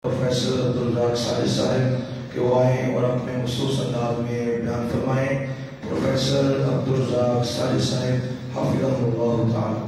Professor Abdul Razzaq صالح صاحب کہ وہ آئیں اور اپنے مخصوص انداز میں بیان فرمائیں۔ پروفیسر عبدالرزاق صالح صاحب حفظہ اللہ تعالی۔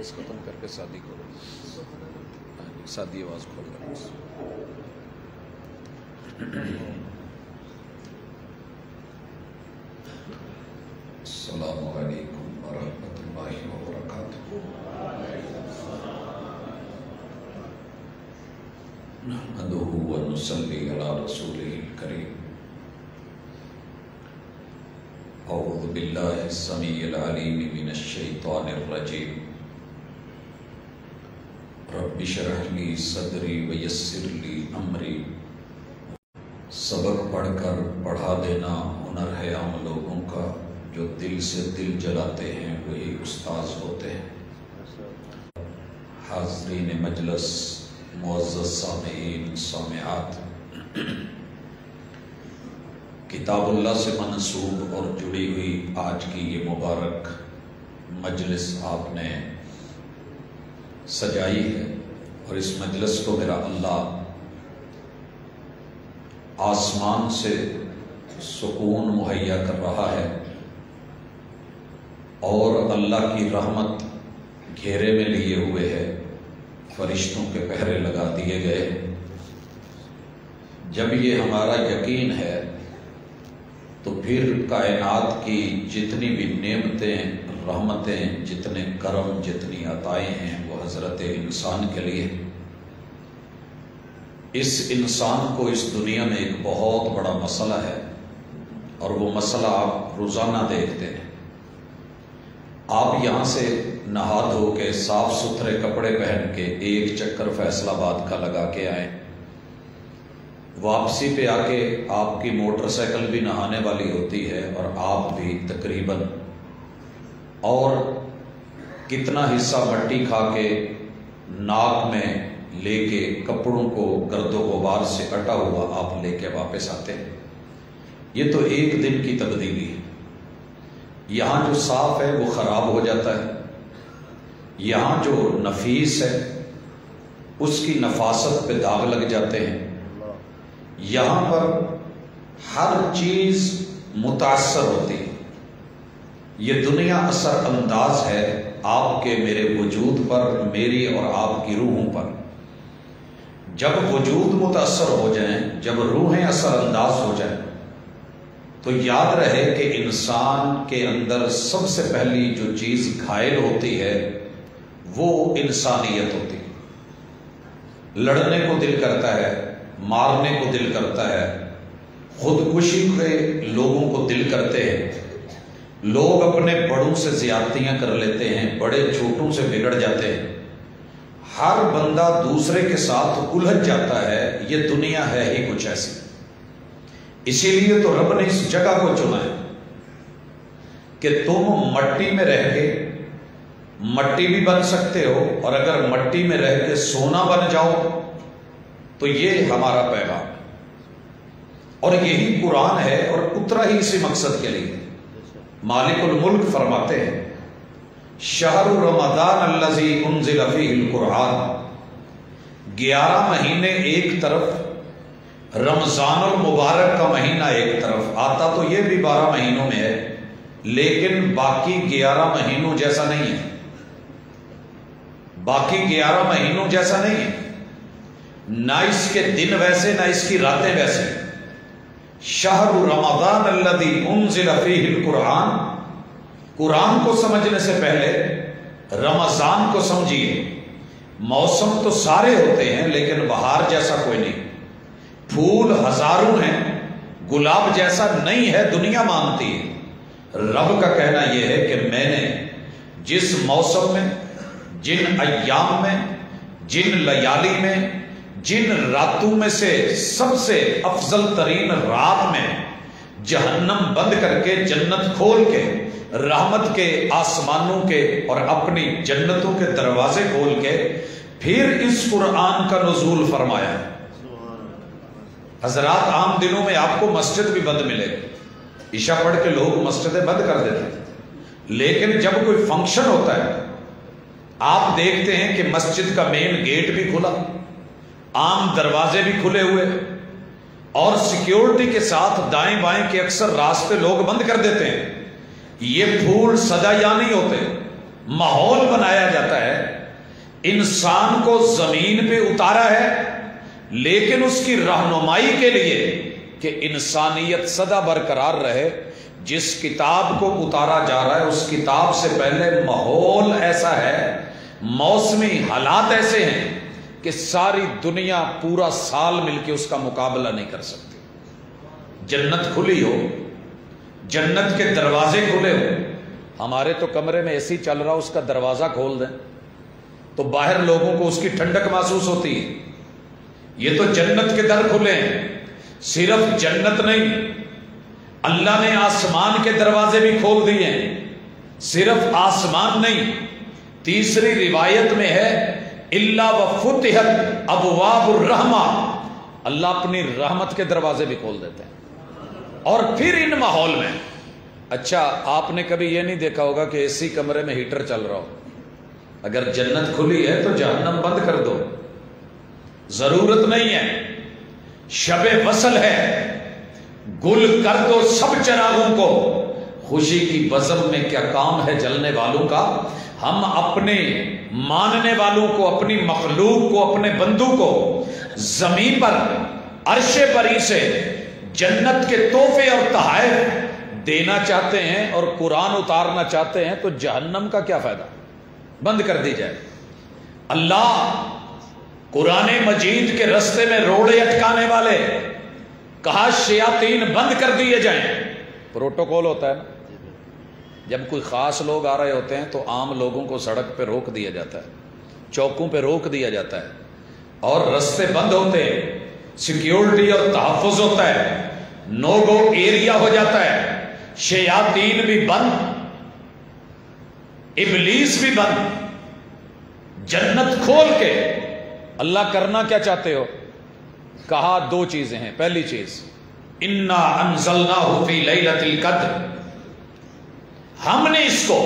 ختم کر کے شادی کرو، شادی آواز کھول رہا السلام علیکم ورحمۃ اللہ وبرکاتہ۔ نحمدہ ونصلی علی رسولہ الکریم۔ اعوذ باللہ السمیع العلیم من الشیطان الرجیم۔ رب اشرح لی صدری ویسر لی امری۔ سبق پڑھ کر پڑھا دینا ہنر ہے عام لوگوں کا، جو دل سے دل جلاتے ہیں وہی استاذ ہوتے ہیں۔ حاضرین مجلس، معزز سامعین سامعات، کتاب اللہ سے منسوب اور جڑی ہوئی آج کی یہ مبارک مجلس آپ نے سجائی ہے، اور اس مجلس کو میرا اللہ آسمان سے سکون مہیا کر رہا ہے، اور اللہ کی رحمت گھیرے میں لیے ہوئے ہے، فرشتوں کے پہرے لگا دیے گئے۔ جب یہ ہمارا یقین ہے تو پھر کائنات کی جتنی بھی نعمتیں، رحمتیں، جتنے کرم، جتنی عطائیں ہیں وہ حضرت انسان کے لیے۔ اس انسان کو اس دنیا میں ایک بہت بڑا مسئلہ ہے، اور وہ مسئلہ آپ روزانہ دیکھتے ہیں۔ آپ یہاں سے نہا دھو کے صاف ستھرے کپڑے پہن کے ایک چکر فیصل آباد کا لگا کے آئیں، واپسی پہ آ کے آپ کی موٹر سائیکل بھی نہانے والی ہوتی ہے، اور آپ بھی تقریباً، اور کتنا حصہ مٹی کھا کے ناک میں لے کے کپڑوں کو گرد و غبار سے کٹا ہوا آپ لے کے واپس آتے ہیں۔ یہ تو ایک دن کی تبدیلی ہے۔ یہاں جو صاف ہے وہ خراب ہو جاتا ہے، یہاں جو نفیس ہے اس کی نفاست پہ داغ لگ جاتے ہیں، یہاں پر ہر چیز متاثر ہوتی ہے۔ یہ دنیا اثر انداز ہے آپ کے میرے وجود پر، میری اور آپ کی روحوں پر۔ جب وجود متاثر ہو جائیں، جب روحیں اثر انداز ہو جائیں، تو یاد رہے کہ انسان کے اندر سب سے پہلی جو چیز گھائل ہوتی ہے وہ انسانیت ہوتی ہے۔ لڑنے کو دل کرتا ہے، مارنے کو دل کرتا ہے، خودکشی کے لوگوں کو دل کرتے ہیں، لوگ اپنے بڑوں سے زیادتیاں کر لیتے ہیں، بڑے چھوٹوں سے بگڑ جاتے ہیں، ہر بندہ دوسرے کے ساتھ الجھ جاتا ہے۔ یہ دنیا ہے ہی کچھ ایسی۔ اسی لیے تو رب نے اس جگہ کو چنا ہے کہ تم مٹی میں رہ کے مٹی بھی بن سکتے ہو، اور اگر مٹی میں رہ کے سونا بن جاؤ تو یہ ہمارا پیغام ہے، اور یہی قرآن ہے، اور اترا ہی اسی مقصد کے لیے۔ مالک الملک فرماتے ہیں شہر رمضان الذی انزل فیہ القرآن۔ 11 مہینے ایک طرف، رمضان المبارک کا مہینہ ایک طرف، آتا تو یہ بھی 12 مہینوں میں ہے، لیکن باقی 11 مہینوں جیسا نہیں ہے، باقی 11 مہینوں جیسا نہیں ہے، نہ اس کے دن ویسے، نہ اس کی راتیں ویسے۔ شہر رمضان الذی انزل فیہ القرآن، قرآن کو سمجھنے سے پہلے رمضان کو سمجھیے۔ موسم تو سارے ہوتے ہیں لیکن بہار جیسا کوئی نہیں، پھول ہزاروں ہیں، گلاب جیسا نہیں ہے، دنیا مانتی ہے۔ رب کا کہنا یہ ہے کہ میں نے جس موسم میں، جن ایام میں، جن لیالی میں، جن راتوں میں سے سب سے افضل ترین رات میں جہنم بند کر کے جنت کھول کے رحمت کے آسمانوں کے اور اپنی جنتوں کے دروازے کھول کے پھر اس قرآن کا نزول فرمایا ہے۔ حضرات عام دنوں میں آپ کو مسجد بھی بند ملے گی، عشاء پڑھ کے لوگ مسجدیں بند کر دیتے ہیں، لیکن جب کوئی فنکشن ہوتا ہے آپ دیکھتے ہیں کہ مسجد کا مین گیٹ بھی کھلا، عام دروازے بھی کھلے ہوئے، اور سیکیورٹی کے ساتھ دائیں بائیں کے اکثر راستے لوگ بند کر دیتے ہیں۔ یہ پھول سجا یا نہیں ہوتے، ماحول بنایا جاتا ہے، انسان کو زمین پہ اتارا ہے لیکن اس کی رہنمائی کے لیے کہ انسانیت سدا برقرار رہے۔ جس کتاب کو اتارا جا رہا ہے اس کتاب سے پہلے ماحول ایسا ہے، موسمی حالات ایسے ہیں کہ ساری دنیا پورا سال مل کے اس کا مقابلہ نہیں کر سکتی۔ جنت کھلی ہو، جنت کے دروازے کھلے ہو، ہمارے تو کمرے میں ایسی چل رہا اس کا دروازہ کھول دیں تو باہر لوگوں کو اس کی ٹھنڈک محسوس ہوتی ہے۔ یہ تو جنت کے در کھلے ہیں۔ صرف جنت نہیں، اللہ نے آسمان کے دروازے بھی کھول دیے ہیں۔ صرف آسمان نہیں، تیسری روایت میں ہے الا وفتحت ابواب الرحمہ، اللہ اپنی رحمت کے دروازے بھی کھول دیتے ہیں۔ اور پھر ان ماحول میں اچھا آپ نے کبھی یہ نہیں دیکھا ہوگا کہ اسی کمرے میں ہیٹر چل رہا ہو، اگر جنت کھلی ہے تو جہنم بند کر دو، ضرورت نہیں ہے۔ شب وصل ہے، گل کر دو سب چراغوں کو، خوشی کی بزم میں کیا کام ہے جلنے والوں کا۔ ہم اپنے ماننے والوں کو، اپنی مخلوق کو، اپنے بندوں کو زمین پر عرش بری سے جنت کے تحفے اور تحائف دینا چاہتے ہیں اور قرآن اتارنا چاہتے ہیں تو جہنم کا کیا فائدہ، بند کر دی جائے۔ اللہ قرآن مجید کے رستے میں روڑے اٹکانے والے کہا شیاطین بند کر دیے جائیں۔ پروٹوکول ہوتا ہے نا، جب کوئی خاص لوگ آ رہے ہوتے ہیں تو عام لوگوں کو سڑک پہ روک دیا جاتا ہے، چوکوں پہ روک دیا جاتا ہے اور رستے بند ہوتے ہیں، سیکیورٹی اور تحفظ ہوتا ہے، نو گو ایریا ہو جاتا ہے، شیاطین بھی بند، ابلیس بھی بند۔ جنت کھول کے اللہ کرنا کیا چاہتے ہو؟ کہا دو چیزیں ہیں۔ پہلی چیز انا انزلناہ فی لیلۃ القدر، ہم نے اس کو،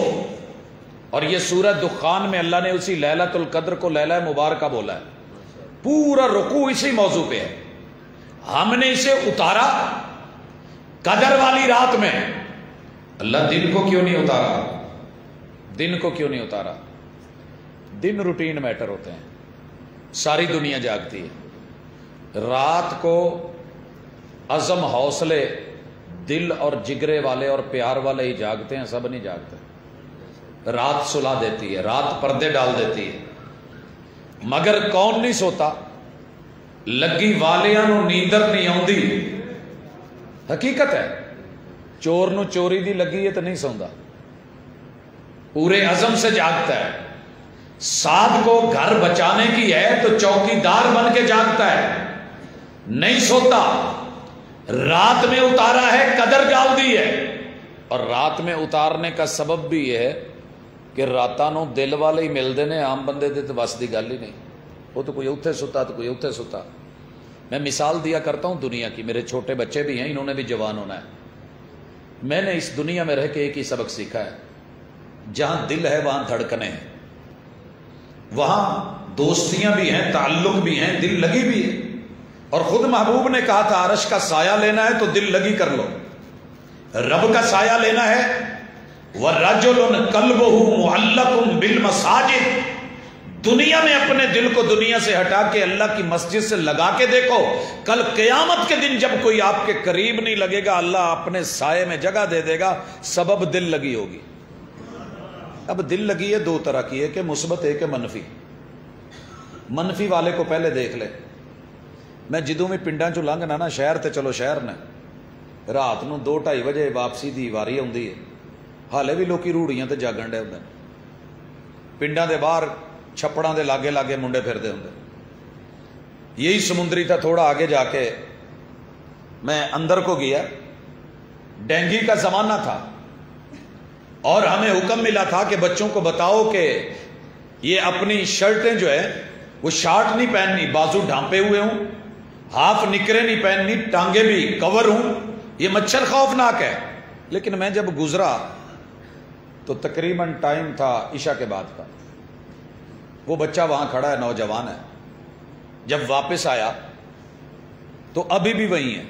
اور یہ سورہ دخان میں اللہ نے اسی لیلۃ القدر کو لیلہ مبارکہ بولا ہے، پورا رکوع اسی موضوع پہ ہے۔ ہم نے اسے اتارا قدر والی رات میں۔ اللہ دن کو کیوں نہیں اتارا؟ دن کو کیوں نہیں اتارا؟ دن روٹین میٹر ہوتے ہیں، ساری دنیا جاگتی ہے۔ رات کو عزم حوصلے دل اور جگرے والے اور پیار والے ہی جاگتے ہیں، سب نہیں جاگتے۔ رات سلا دیتی ہے، رات پردے ڈال دیتی ہے، مگر کون نہیں سوتا؟ لگی والیاں نو نیندر نہیں آندی، حقیقت ہے۔ چور نو چوری دی لگی ہے تو نہیں سوندا، پورے عزم سے جاگتا ہے۔ ساتھ کو گھر بچانے کی ہے تو چوکی دار بن کے جاگتا ہے، نہیں سوتا۔ رات میں اتارا ہے، قدر ڈال دی ہے، اور رات میں اتارنے کا سبب بھی یہ ہے کہ راتاں نو دل والے ہی ملتے ہیں، عام بندے دے تو بس دی گل ہی نہیں، وہ تو کوئی اتھے ستا تو کوئی اتھے ستا۔ میں مثال دیا کرتا ہوں دنیا کی، میرے چھوٹے بچے بھی ہیں، انہوں نے بھی جوان ہونا ہے۔ میں نے اس دنیا میں رہ کے ایک ہی سبق سیکھا ہے، جہاں دل ہے وہاں دھڑکنیں ہیں، وہاں دوستیاں بھی ہیں، تعلق بھی ہیں، دل لگی بھی ہے۔ اور خود محبوب نے کہا تھا عرش کا سایہ لینا ہے تو دل لگی کر لو، رب کا سایہ لینا ہے وَرَجُلٌ قَلْبُهُ مُعَلَّقٌ بِالْمَسَاجِدِ، دنیا میں اپنے دل کو دنیا سے ہٹا کے اللہ کی مسجد سے لگا کے دیکھو، کل قیامت کے دن جب کوئی آپ کے قریب نہیں لگے گا اللہ اپنے سائے میں جگہ دے دے گا، سبب دل لگی ہوگی۔ اب دل لگی ہے دو طرح کی، ایک ہے مثبت، ایک ہے منفی۔ منفی والے کو پہلے دیکھ لے۔ میں جدوں میں پنڈاں چوں لنگنا نا شہر تے چلو شہر نے، رات نو 2-2:30 بجے واپسی دی واری آندی ہے، حالے بھی لوکی روڑیاں تے جاگن ڈے ہوندے، پنڈاں دے باہر چھپڑاں دے لاگے لاگے منڈے پھردے ہوندے۔ یہی سمندری تھا، تھوڑا آگے جا کے میں اندر کو گیا ڈینگی کا زمانہ تھا اور ہمیں حکم ملا تھا کہ بچوں کو بتاؤ کہ یہ اپنی شرٹیں جو ہے وہ شارٹ نہیں پہننی، بازو ڈھانپے ہوئے ہوں، ہاف نکرے نہیں پہننی، ٹانگیں بھی کور ہوں، یہ مچھر خوفناک ہے۔ لیکن میں جب گزرا تو تقریباً ٹائم تھا عشاء کے بعد کا، وہ بچہ وہاں کھڑا ہے، نوجوان ہے، جب واپس آیا تو ابھی بھی وہیں ہے،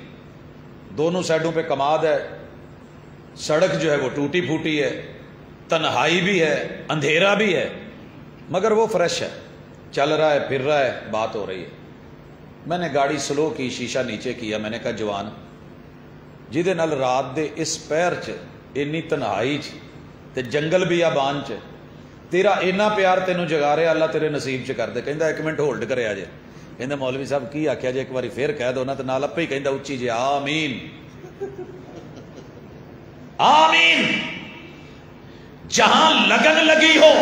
دونوں سائڈوں پہ کماد ہے، سڑک جو ہے وہ ٹوٹی پھوٹی ہے، تنہائی بھی ہے، اندھیرا بھی ہے، مگر وہ فریش ہے، چل رہا ہے، پھر رہا ہے، بات ہو رہی ہے۔ میں نے گاڑی سلو کی، شیشہ نیچے کیا، میں نے کہا جوان جہدے نال رات دے اس پیر چ اینی تنہائی چ تے جنگل بھی آبان چ تیرا اینا پیار تینوں جگا رہے، اللہ تیرے نصیب چ کر دے۔ کہندا ایک منٹ ہولڈ کرے آجے، کہندا مولوی صاحب کی آکھیا جے، ایک باری پھر کہہ دو نا، تے نال اپے ہی کہندا اچھی جے آمین آمین۔ جہاں لگن لگی ہو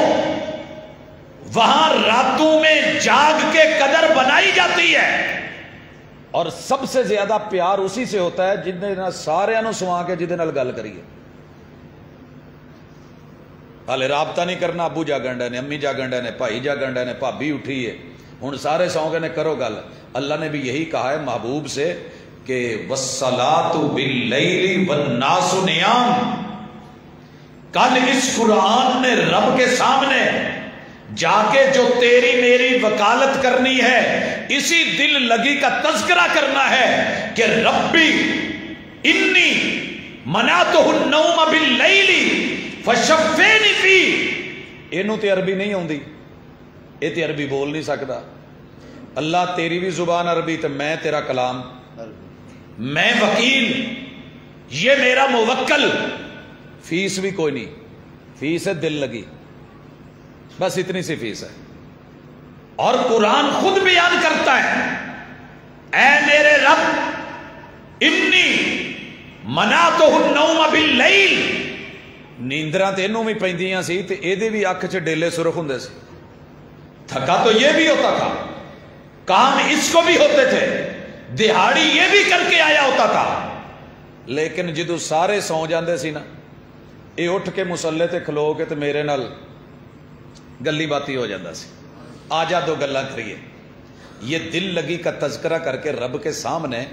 وہاں راتوں میں جاگ کے قدر بنائی جاتی ہے، اور سب سے زیادہ پیار اسی سے ہوتا ہے جن سارے نو سوا کے جہدے نال گل کریے۔ ہالے رابطہ نہیں کرنا، ابو جاگن ڈے نے، امی جاگن ڈے نے، بھائی جاگن ڈے نے، بھابی اٹھی ہے، ہن سارے سو گئے نے، کرو گل۔ اللہ نے بھی یہی کہا ہے محبوب سے کہ وَالصَّلَاةُ بِاللَّيْلِ وَالنَّاسُ نِيَامٌ۔ کل اس قرآن نے رب کے سامنے جا کے جو تیری میری وکالت کرنی ہے، اسی دل لگی کا تذکرہ کرنا ہے کہ ربی انی منعتہ النوم باللیل فشفینی فی۔ اینوں تے عربی نہیں ہوندی، اے تے عربی بول نہیں سکتا۔ اللہ تیری بھی زبان عربی تے میں تیرا کلام، میں وکیل، یہ میرا موکل، فیس بھی کوئی نہیں، فیس ہے دل لگی، بس اتنی سی فیس ہے۔ اور قرآن خود بیان کرتا ہے، اے میرے رب انی منعتہ النوم باللیل۔ نیندراں تے اینوں بھی پیندیاں سی تے اے دے بھی اکھ چ ڈیلے سرخ ہوندے سی، تھکا تو یہ بھی ہوتا تھا، کام اس کو بھی ہوتے تھے، دہاڑی یہ بھی کر کے آیا ہوتا تھا، لیکن جدو سارے سو جاندے سی نا، اے اٹھ کے مسلے تے کھلو کے تے میرے نال گلی باتی ہو جاندہ سی، آجا دو گلہ کریے۔ یہ دل لگی کا تذکرہ کر کے رب کے سامنے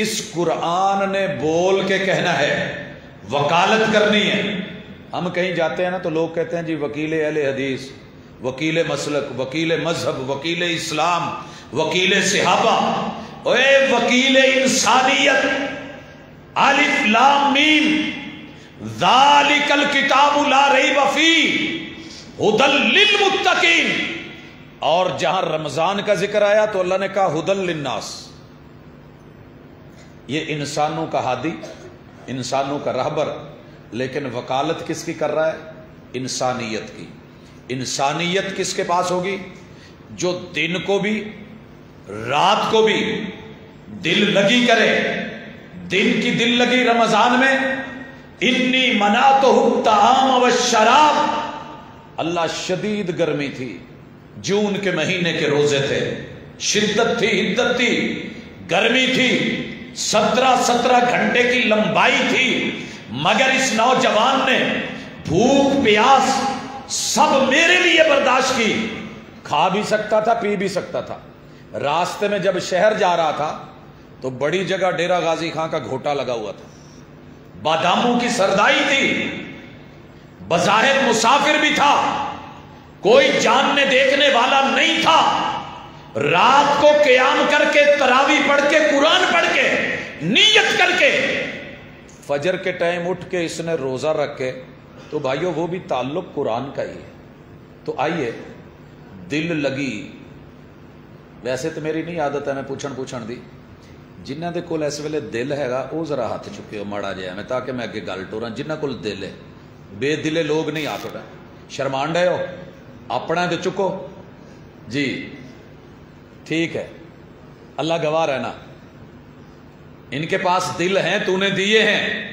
اس قرآن نے بول کے کہنا ہے، وکالت کرنی ہے۔ ہم کہیں جاتے ہیں نا تو لوگ کہتے ہیں جی وکیل اہل حدیث، وکیل مسلک، وکیل مذہب، وکیل اسلام، وکیل صحابہ۔ اے وکیل انسانیت، الف لام میم، ذالک الکتاب لا ریب فیہ ہدی للمتقین۔ اور جہاں رمضان کا ذکر آیا تو اللہ نے کہا ہدی للناس، یہ انسانوں کا ہادی، انسانوں کا رہبر، لیکن وکالت کس کی کر رہا ہے؟ انسانیت کی۔ انسانیت کس کے پاس ہوگی؟ جو دن کو بھی رات کو بھی دل لگی کرے۔ دن کی دل لگی رمضان میں، انی منعتہ الطعام والشراب۔ اللہ شدید گرمی تھی، جون کے مہینے کے روزے تھے، شدت تھی، حدت تھی، گرمی تھی، 17 گھنٹے کی لمبائی تھی، مگر اس نوجوان نے بھوک پیاس سب میرے لیے برداشت کی۔ کھا بھی سکتا تھا، پی بھی سکتا تھا۔ راستے میں جب شہر جا رہا تھا تو بڑی جگہ ڈیرہ غازی خان کا گھوٹا لگا ہوا تھا، باداموں کی سردائی تھی، بظاہر مسافر بھی تھا، کوئی جاننے دیکھنے والا نہیں تھا۔ رات کو قیام کر کے، تراویح پڑھ کے، قرآن پڑھ کے، نیت کر کے، فجر کے ٹائم اٹھ کے اس نے روزہ رکھ کے، تو بھائیو وہ بھی تعلق قرآن کا ہی ہے۔ تو آئیے دل لگی، ویسے تو میری نہیں عادت ہے میں پوچھن دی، جنہ دے کول اس ویلے دل ہے گا وہ ذرا ہاتھ چکے ماڑا جہا میں، تاکہ میں اگے گل ٹوراں۔ جنہ کول دل ہے، بے دلے لوگ نہیں ہاتھ اٹھا، شرمان ڈے ہو اپنا دے چکو جی، ٹھیک ہے، اللہ گواہ رہنا، ان کے پاس دل ہیں، تو نے دیے ہیں۔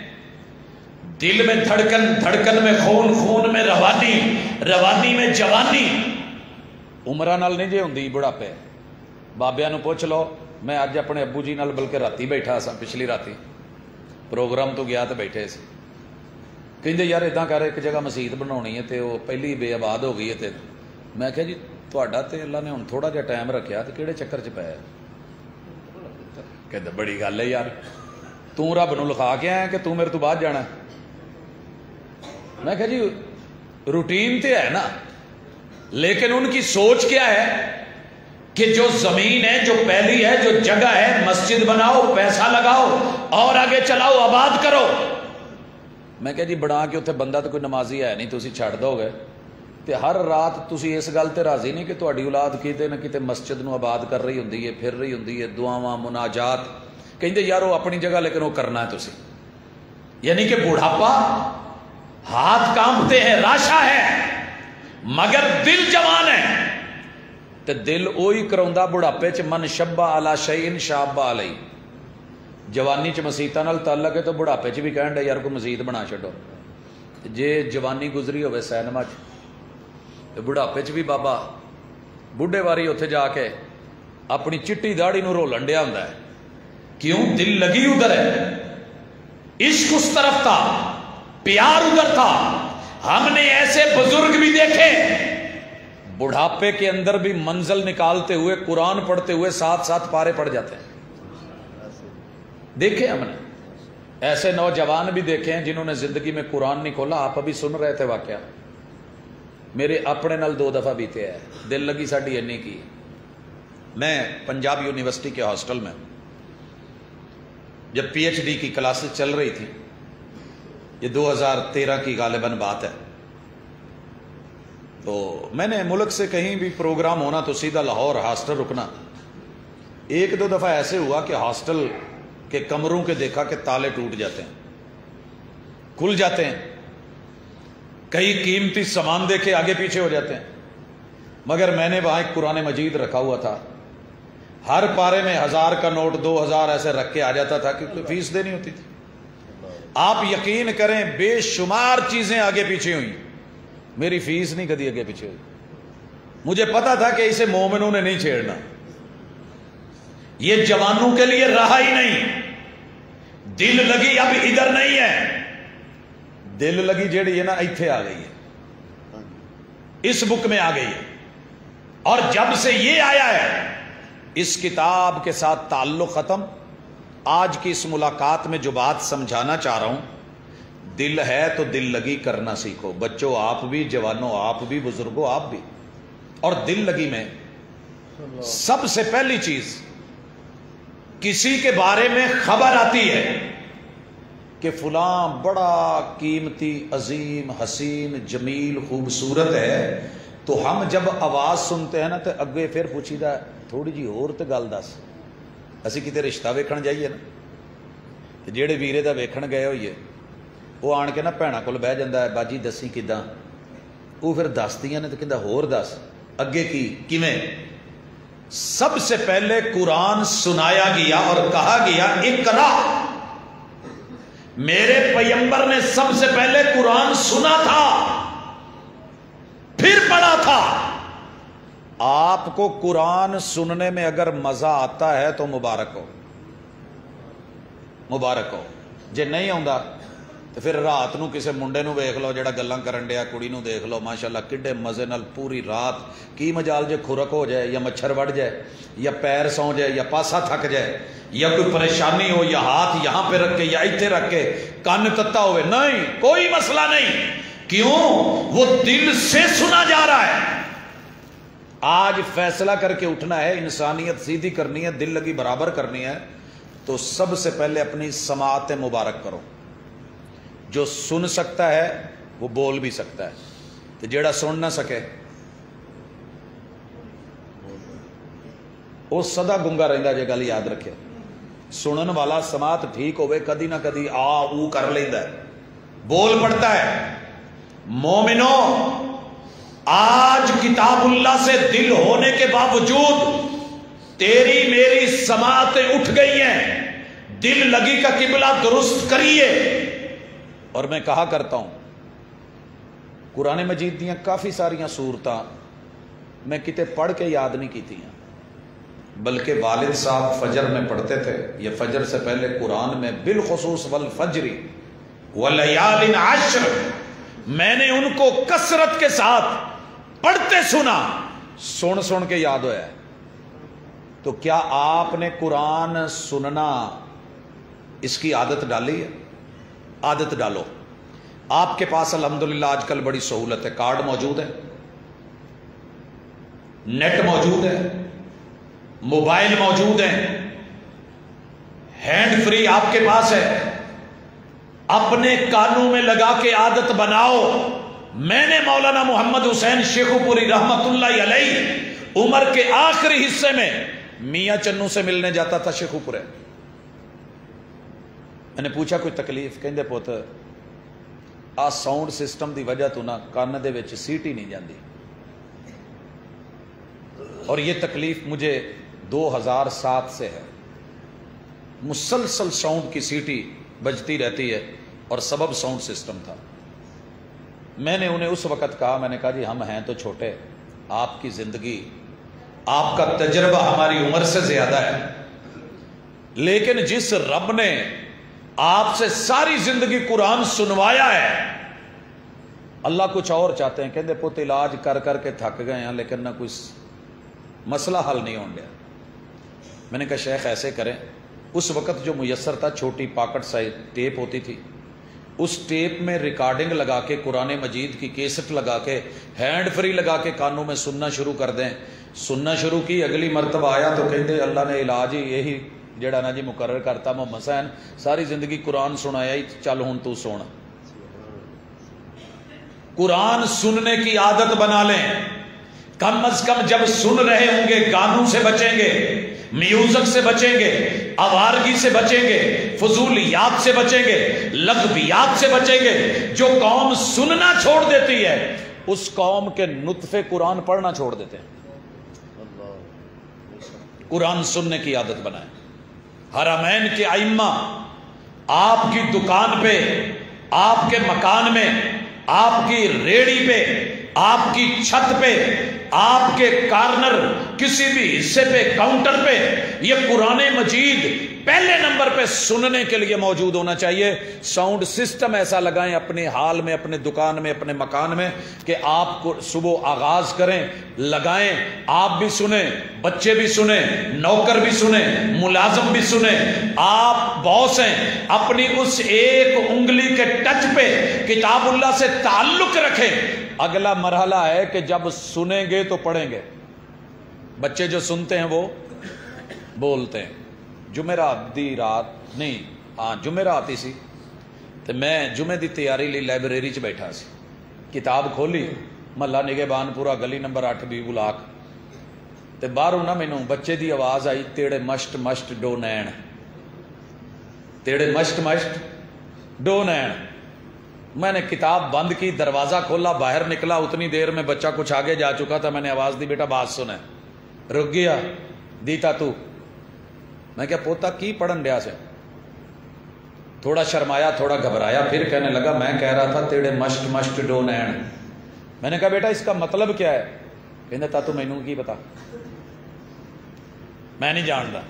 دل میں دھڑکن، دھڑکن میں خون، خون میں روانی، روانی میں جوانی۔ عمرہ نال نہیں جے ہوندی بڑھاپے، بابیاں نو پوچھ لو، میں اج اپنے ابو جی نال بلکہ راتی بیٹھا سا، پچھلی راتی پروگرام تو گیا تو بیٹھے سی کہندے یار ادا کر ایک جگہ مسیت بنانی ہے تو وہ پہلی بے آباد ہو گئی ہے تے میں کہا جی تہاڈا تے اللہ نے ہن تھوڑا جہا ٹائم رکھیا تے کہڑے چکر چ پایا کہندا بڑی گل ہے یار تو رب نو لکھا کے آیا کہ تو میرے تو بعد جانا میں کہا جی روٹین تے ہے نا لیکن ان کی سوچ کیا ہے کہ جو زمین ہے جو پہلی ہے جو جگہ ہے مسجد بناؤ پیسہ لگاؤ اور آگے چلاؤ آباد کرو میں کہا جی بنا کے اتنے بندہ تو کوئی نمازی ہے نہیں تسی چھڑ دو گے تے ہر رات تسی اس گل تے راضی نہیں کہ تہاڈی اولاد کیتے نہ کیتے مسجد نو آباد کر رہی ہوندی ہے پھر رہی ہوندی ہے دعاواں مناجات کہندے یار وہ اپنی جگہ لیکن وہ کرنا ہے تسی یعنی کہ بڑھاپا ہاتھ کانپتے ہیں راشا ہے مگر دل جوان ہے تے دل اوہی کراوندا بڑھاپے چ من شبہ علی شیء شاب علیہ جوانی چ مسیتاں نال تعلق ہے تو بڑھاپے چ بھی کہن ڈے یار کوئی مسجد بنا چھڈو جے جوانی گزری ہوئے سینما چ بڑھاپے چ بھی بابا بڈھے واری اتنے جا کے اپنی چٹی داڑھی نو رولن ڈیا ہوندا ہے کیوں دل لگی ادھر ہے عشق اس طرف تھا پیار ادھر تھا ہم نے ایسے بزرگ بھی دیکھے بڑھاپے کے اندر بھی منزل نکالتے ہوئے قرآن پڑھتے ہوئے ساتھ ساتھ پارے پڑ جاتے ہیں دیکھے ہم نے ایسے نوجوان بھی دیکھے ہیں جنہوں نے زندگی میں قرآن نہیں کھولا آپ ابھی سن رہے تھے واقعہ میرے اپنے نال 2 دفعہ بیتے ہے دل لگی ساڈی اینی کی میں پنجاب یونیورسٹی کے ہاسٹل میں جب پی ایچ ڈی کی کلاسز چل رہی تھی یہ 2013 کی غالباً بات ہے تو میں نے ملک سے کہیں بھی پروگرام ہونا تو سیدھا لاہور ہاسٹل رکنا 1-2 دفعہ ایسے ہوا کہ ہاسٹل کے کمروں کے دیکھا کہ تالے ٹوٹ جاتے ہیں کھل جاتے ہیں کئی قیمتی سامان دیکھے آگے پیچھے ہو جاتے ہیں مگر میں نے وہاں ایک قرآن مجید رکھا ہوا تھا ہر پارے میں 1000 کا نوٹ 2000 ایسے رکھ کے آ جاتا تھا کیونکہ فیس دینی ہوتی تھی آپ یقین کریں بے شمار چیزیں آگے پیچھے ہوئی میری فیس نہیں کدی آگے پیچھے ہوئی مجھے پتا تھا کہ اسے مومنوں نے نہیں چھیڑنا یہ جوانوں کے لیے رہا ہی نہیں دل لگی اب ادھر نہیں ہے دل لگی جیڑی ہے نا ایتھے آ گئی ہے اس بک میں آ گئی ہے اور جب سے یہ آیا ہے اس کتاب کے ساتھ تعلق ختم آج کی اس ملاقات میں جو بات سمجھانا چاہ رہا ہوں دل ہے تو دل لگی کرنا سیکھو بچوں آپ بھی جوانوں آپ بھی بزرگوں آپ بھی اور دل لگی میں سب سے پہلی چیز کسی کے بارے میں خبر آتی ہے کہ فلاں بڑا قیمتی عظیم حسین جمیل خوبصورت ہے تو ہم جب آواز سنتے ہیں نا تو اگے پھر پوچھی دا تھوڑی جی اور تو گل دس اسی کتے رشتہ ویکھن جائیے نا جیڑے ویرے دا ویکھن گئے ہوئیے وہ آن کے نا بھیناں کول بہ جاندا ہے باجی دسی کداں وہ پھر دسدیاں نے تو کہندا ہور دس اگے کی کیویں سب سے پہلے قرآن سنایا گیا اور کہا گیا اقرا میرے پیغمبر نے سب سے پہلے قرآن سنا تھا پھر پڑھا تھا آپ کو قرآن سننے میں اگر مزہ آتا ہے تو مبارک ہو مبارک ہو جے نہیں آندا تو پھر رات نو کسے منڈے نو ویکھ لو جڑا گلاں کرن ڈیا کڑی نو دیکھ لو ماشاءاللہ کڈے مزے نال پوری رات کی مجال جے کھرک ہو جائے یا مچھر وڑ جائے یا پیر سو جائے یا پاسا تھک جائے یا کوئی پریشانی ہو یا ہاتھ یہاں پہ رکھ کے یا ایتھے رکھ کے کان تتا ہوئے نہیں کوئی مسئلہ نہیں کیوں وہ دل سے سنا جا رہا ہے آج فیصلہ کر کے اٹھنا ہے انسانیت سیدھی کرنی ہے دل لگی برابر کرنی ہے تو سب سے پہلے اپنی سماعت مبارک کرو جو سن سکتا ہے وہ بول بھی سکتا ہے تو جیڑا سن نہ سکے وہ سدا گنگا رہندا جے گل یاد رکھے سنن والا سماعت ٹھیک ہوئے کدی نہ کدی آ او کر لیندا ہے بول پڑتا ہے مومنو آج کتاب اللہ سے دل ہونے کے باوجود تیری میری سماعتیں اٹھ گئی ہیں دل لگی کا قبلہ درست کریے اور میں کہا کرتا ہوں قرآن مجید دیاں کافی ساریاں سورتاں میں کتے پڑھ کے یاد نہیں کیتی ہیں بلکہ والد صاحب فجر میں پڑھتے تھے، یہ فجر سے پہلے قرآن میں بالخصوص والفجر ولیال عشر، میں نے ان کو کثرت کے ساتھ پڑھتے سنا، سن سن کے یاد ہوا ہے۔ تو کیا آپ نے قرآن سننا اس کی عادت ڈالی ہے؟ عادت ڈالو۔ آپ کے پاس الحمدللہ آج کل بڑی سہولت ہے، کارڈ موجود ہے، نیٹ موجود ہے، موبائل موجود ہے، ہینڈ فری آپ کے پاس ہے، اپنے کانوں میں لگا کے عادت بناؤ۔ میں نے مولانا محمد حسین شیخو پوری رحمت اللہ علیہ عمر کے آخری حصے میں میاں چنو سے ملنے جاتا تھا شیخو پورے۔ میں نے پوچھا کوئی تکلیف؟ کہندے پوت آ ساؤنڈ سسٹم دی وجہ تو نہ کان دے وچ سیٹ ہی نہیں جاندی، اور یہ تکلیف مجھے 2007 سے ہے، مسلسل ساؤنڈ کی سیٹی بجتی رہتی ہے، اور سبب ساؤنڈ سسٹم تھا۔ میں نے انہیں اس وقت کہا، میں نے کہا جی ہم ہیں تو چھوٹے، آپ کی زندگی، آپ کا تجربہ ہماری عمر سے زیادہ ہے، لیکن جس رب نے آپ سے ساری زندگی قرآن سنوایا ہے، اللہ کچھ اور چاہتے ہیں۔ کہتے پوت علاج کر کر کے تھک گئے ہیں، لیکن نہ کوئی مسئلہ حل نہیں ہوں گیا۔ میں نے کہا شیخ ایسے کریں، اس وقت جو میسر تھا چھوٹی پاکٹ سائز ٹیپ ہوتی تھی، اس ٹیپ میں ریکارڈنگ لگا کے قرآن مجید کی کیسٹ لگا کے ہینڈ فری لگا کے کانوں میں سننا شروع کر دیں۔ سننا شروع کی، اگلی مرتبہ آیا تو کہتے اللہ نے علاج ہی یہی جڑا نا جی مقرر کرتا، محمد حسین ساری زندگی قرآن سنایا ہی، چل ہوں تو سن۔ قرآن سننے کی عادت بنا لیں، کم از کم جب سن رہے ہوں گے گانوں سے بچیں گے، میوزک سے بچیں گے، آوارگی سے بچیں گے، فضولیات سے بچیں گے، لغویات سے بچیں گے۔ جو قوم سننا چھوڑ دیتی ہے اس قوم کے نطفے قرآن پڑھنا چھوڑ دیتے ہیں۔ قرآن سننے کی عادت بنائیں۔ حرمین کے ائمہ آپ کی دکان پہ، آپ کے مکان میں، آپ کی ریڑھی پہ، آپ کی چھت پہ، آپ کے کارنر کسی بھی حصے پہ، کاؤنٹر پہ یہ قرآن مجید پہلے نمبر پہ سننے کے لیے موجود ہونا چاہیے۔ ساؤنڈ سسٹم ایسا لگائیں اپنے حال میں، اپنے دکان میں، اپنے مکان میں کہ آپ کو صبح آغاز کریں، لگائیں، آپ بھی سنیں، بچے بھی سنیں، نوکر بھی سنیں، ملازم بھی سنیں۔ آپ باس ہیں، اپنی اس ایک انگلی کے ٹچ پہ کتاب اللہ سے تعلق رکھیں۔ اگلا مرحلہ ہے کہ جب سنیں گے تو پڑھیں گے۔ بچے جو سنتے ہیں وہ بولتے ہیں۔ جمعرات دی رات نہیں، ہاں جمعرات ہی سی تے میں جمعے دی تیاری لی لائبریری چ بیٹھا سی، کتاب کھولی، محلہ نگہبان پورا گلی نمبر 8 بی بلاک، تے باہروں نہ مینوں بچے دی آواز آئی، تیڑے مشٹ مشٹ ڈو نین، تیڑے مشٹ مشٹ ڈو نین۔ میں نے کتاب بند کی، دروازہ کھولا، باہر نکلا، اتنی دیر میں بچہ کچھ آگے جا چکا تھا۔ میں نے آواز دی، بیٹا بات سنے، رک گیا، دیتا تو میں کیا پوتا کی پڑھن ڈیا سے؟ تھوڑا شرمایا، تھوڑا گھبرایا، پھر کہنے لگا میں کہہ رہا تھا تیڑے مشٹ مشٹ ڈو نین۔ میں نے کہا بیٹا اس کا مطلب کیا ہے؟ کہنے تا تو مینوں کی پتا، میں نہیں جانتا۔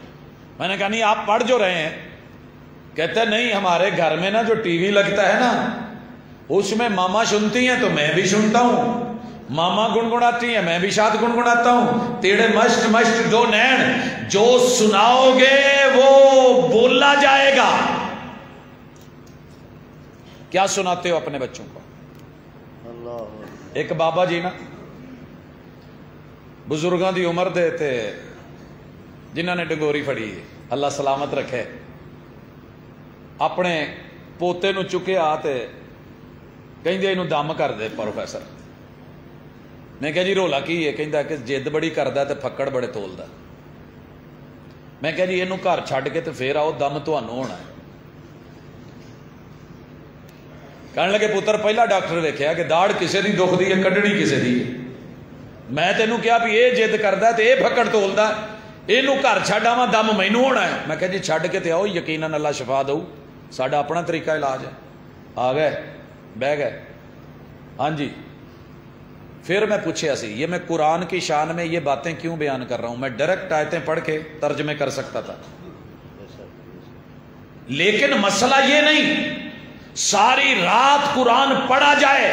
میں نے کہا نہیں آپ پڑھ جو رہے ہیں؟ کہتے نہیں ہمارے گھر میں نا جو ٹی وی لگتا ہے نا اس میں ماما سنتی ہیں تو میں بھی سنتا ہوں، ماما گنگناتی ہیں میں بھی ساتھ گنگناتا ہوں۔ تیڑے مشٹ مشٹ ڈو نین، جو سناؤ گے وہ بولا جائے گا۔ کیا سناتے ہو اپنے بچوں کو؟ ایک بابا جی نا بزرگاں دی عمر دے تے جنہاں نے ڈنگوری پھڑی، اللہ سلامت رکھے، اپنے پوتے نو چکے آتے کہیں انہوں دم کر دے پروفیسر۔ میں کہا جی رولا کی ہے؟ کہندا کہ جد بڑی کردا تے پھکڑ بڑے تولدا۔ میں کہا جی اینوں گھر چھڈ کے تے پھر آؤ، دم تہانوں ہونا ہے۔ کہنے لگے پتر پہلا ڈاکٹر ویکھیا کہ داڑھ کسے دی دکھ دی ہے، کڈنی کسے دی ہے۔ میں تینوں کہا بھی یہ جد کردا تے یہ پھکڑ تولدا، اینوں گھر چھڈ آواں دم مینوں ہونا ہے۔ میں کہا جی چھڈ کے تے آؤ، یقیناً اللہ شفا دو، ساڈا اپنا طریقہ علاج ہے۔ آ گئے، بہ گئے، ہاں جی پھر میں پوچھا سی یہ میں قرآن کی شان میں یہ باتیں کیوں بیان کر رہا ہوں؟ میں ڈائریکٹ آیتیں پڑھ کے ترجمے کر سکتا تھا، لیکن مسئلہ یہ نہیں ساری رات قرآن پڑھا جائے،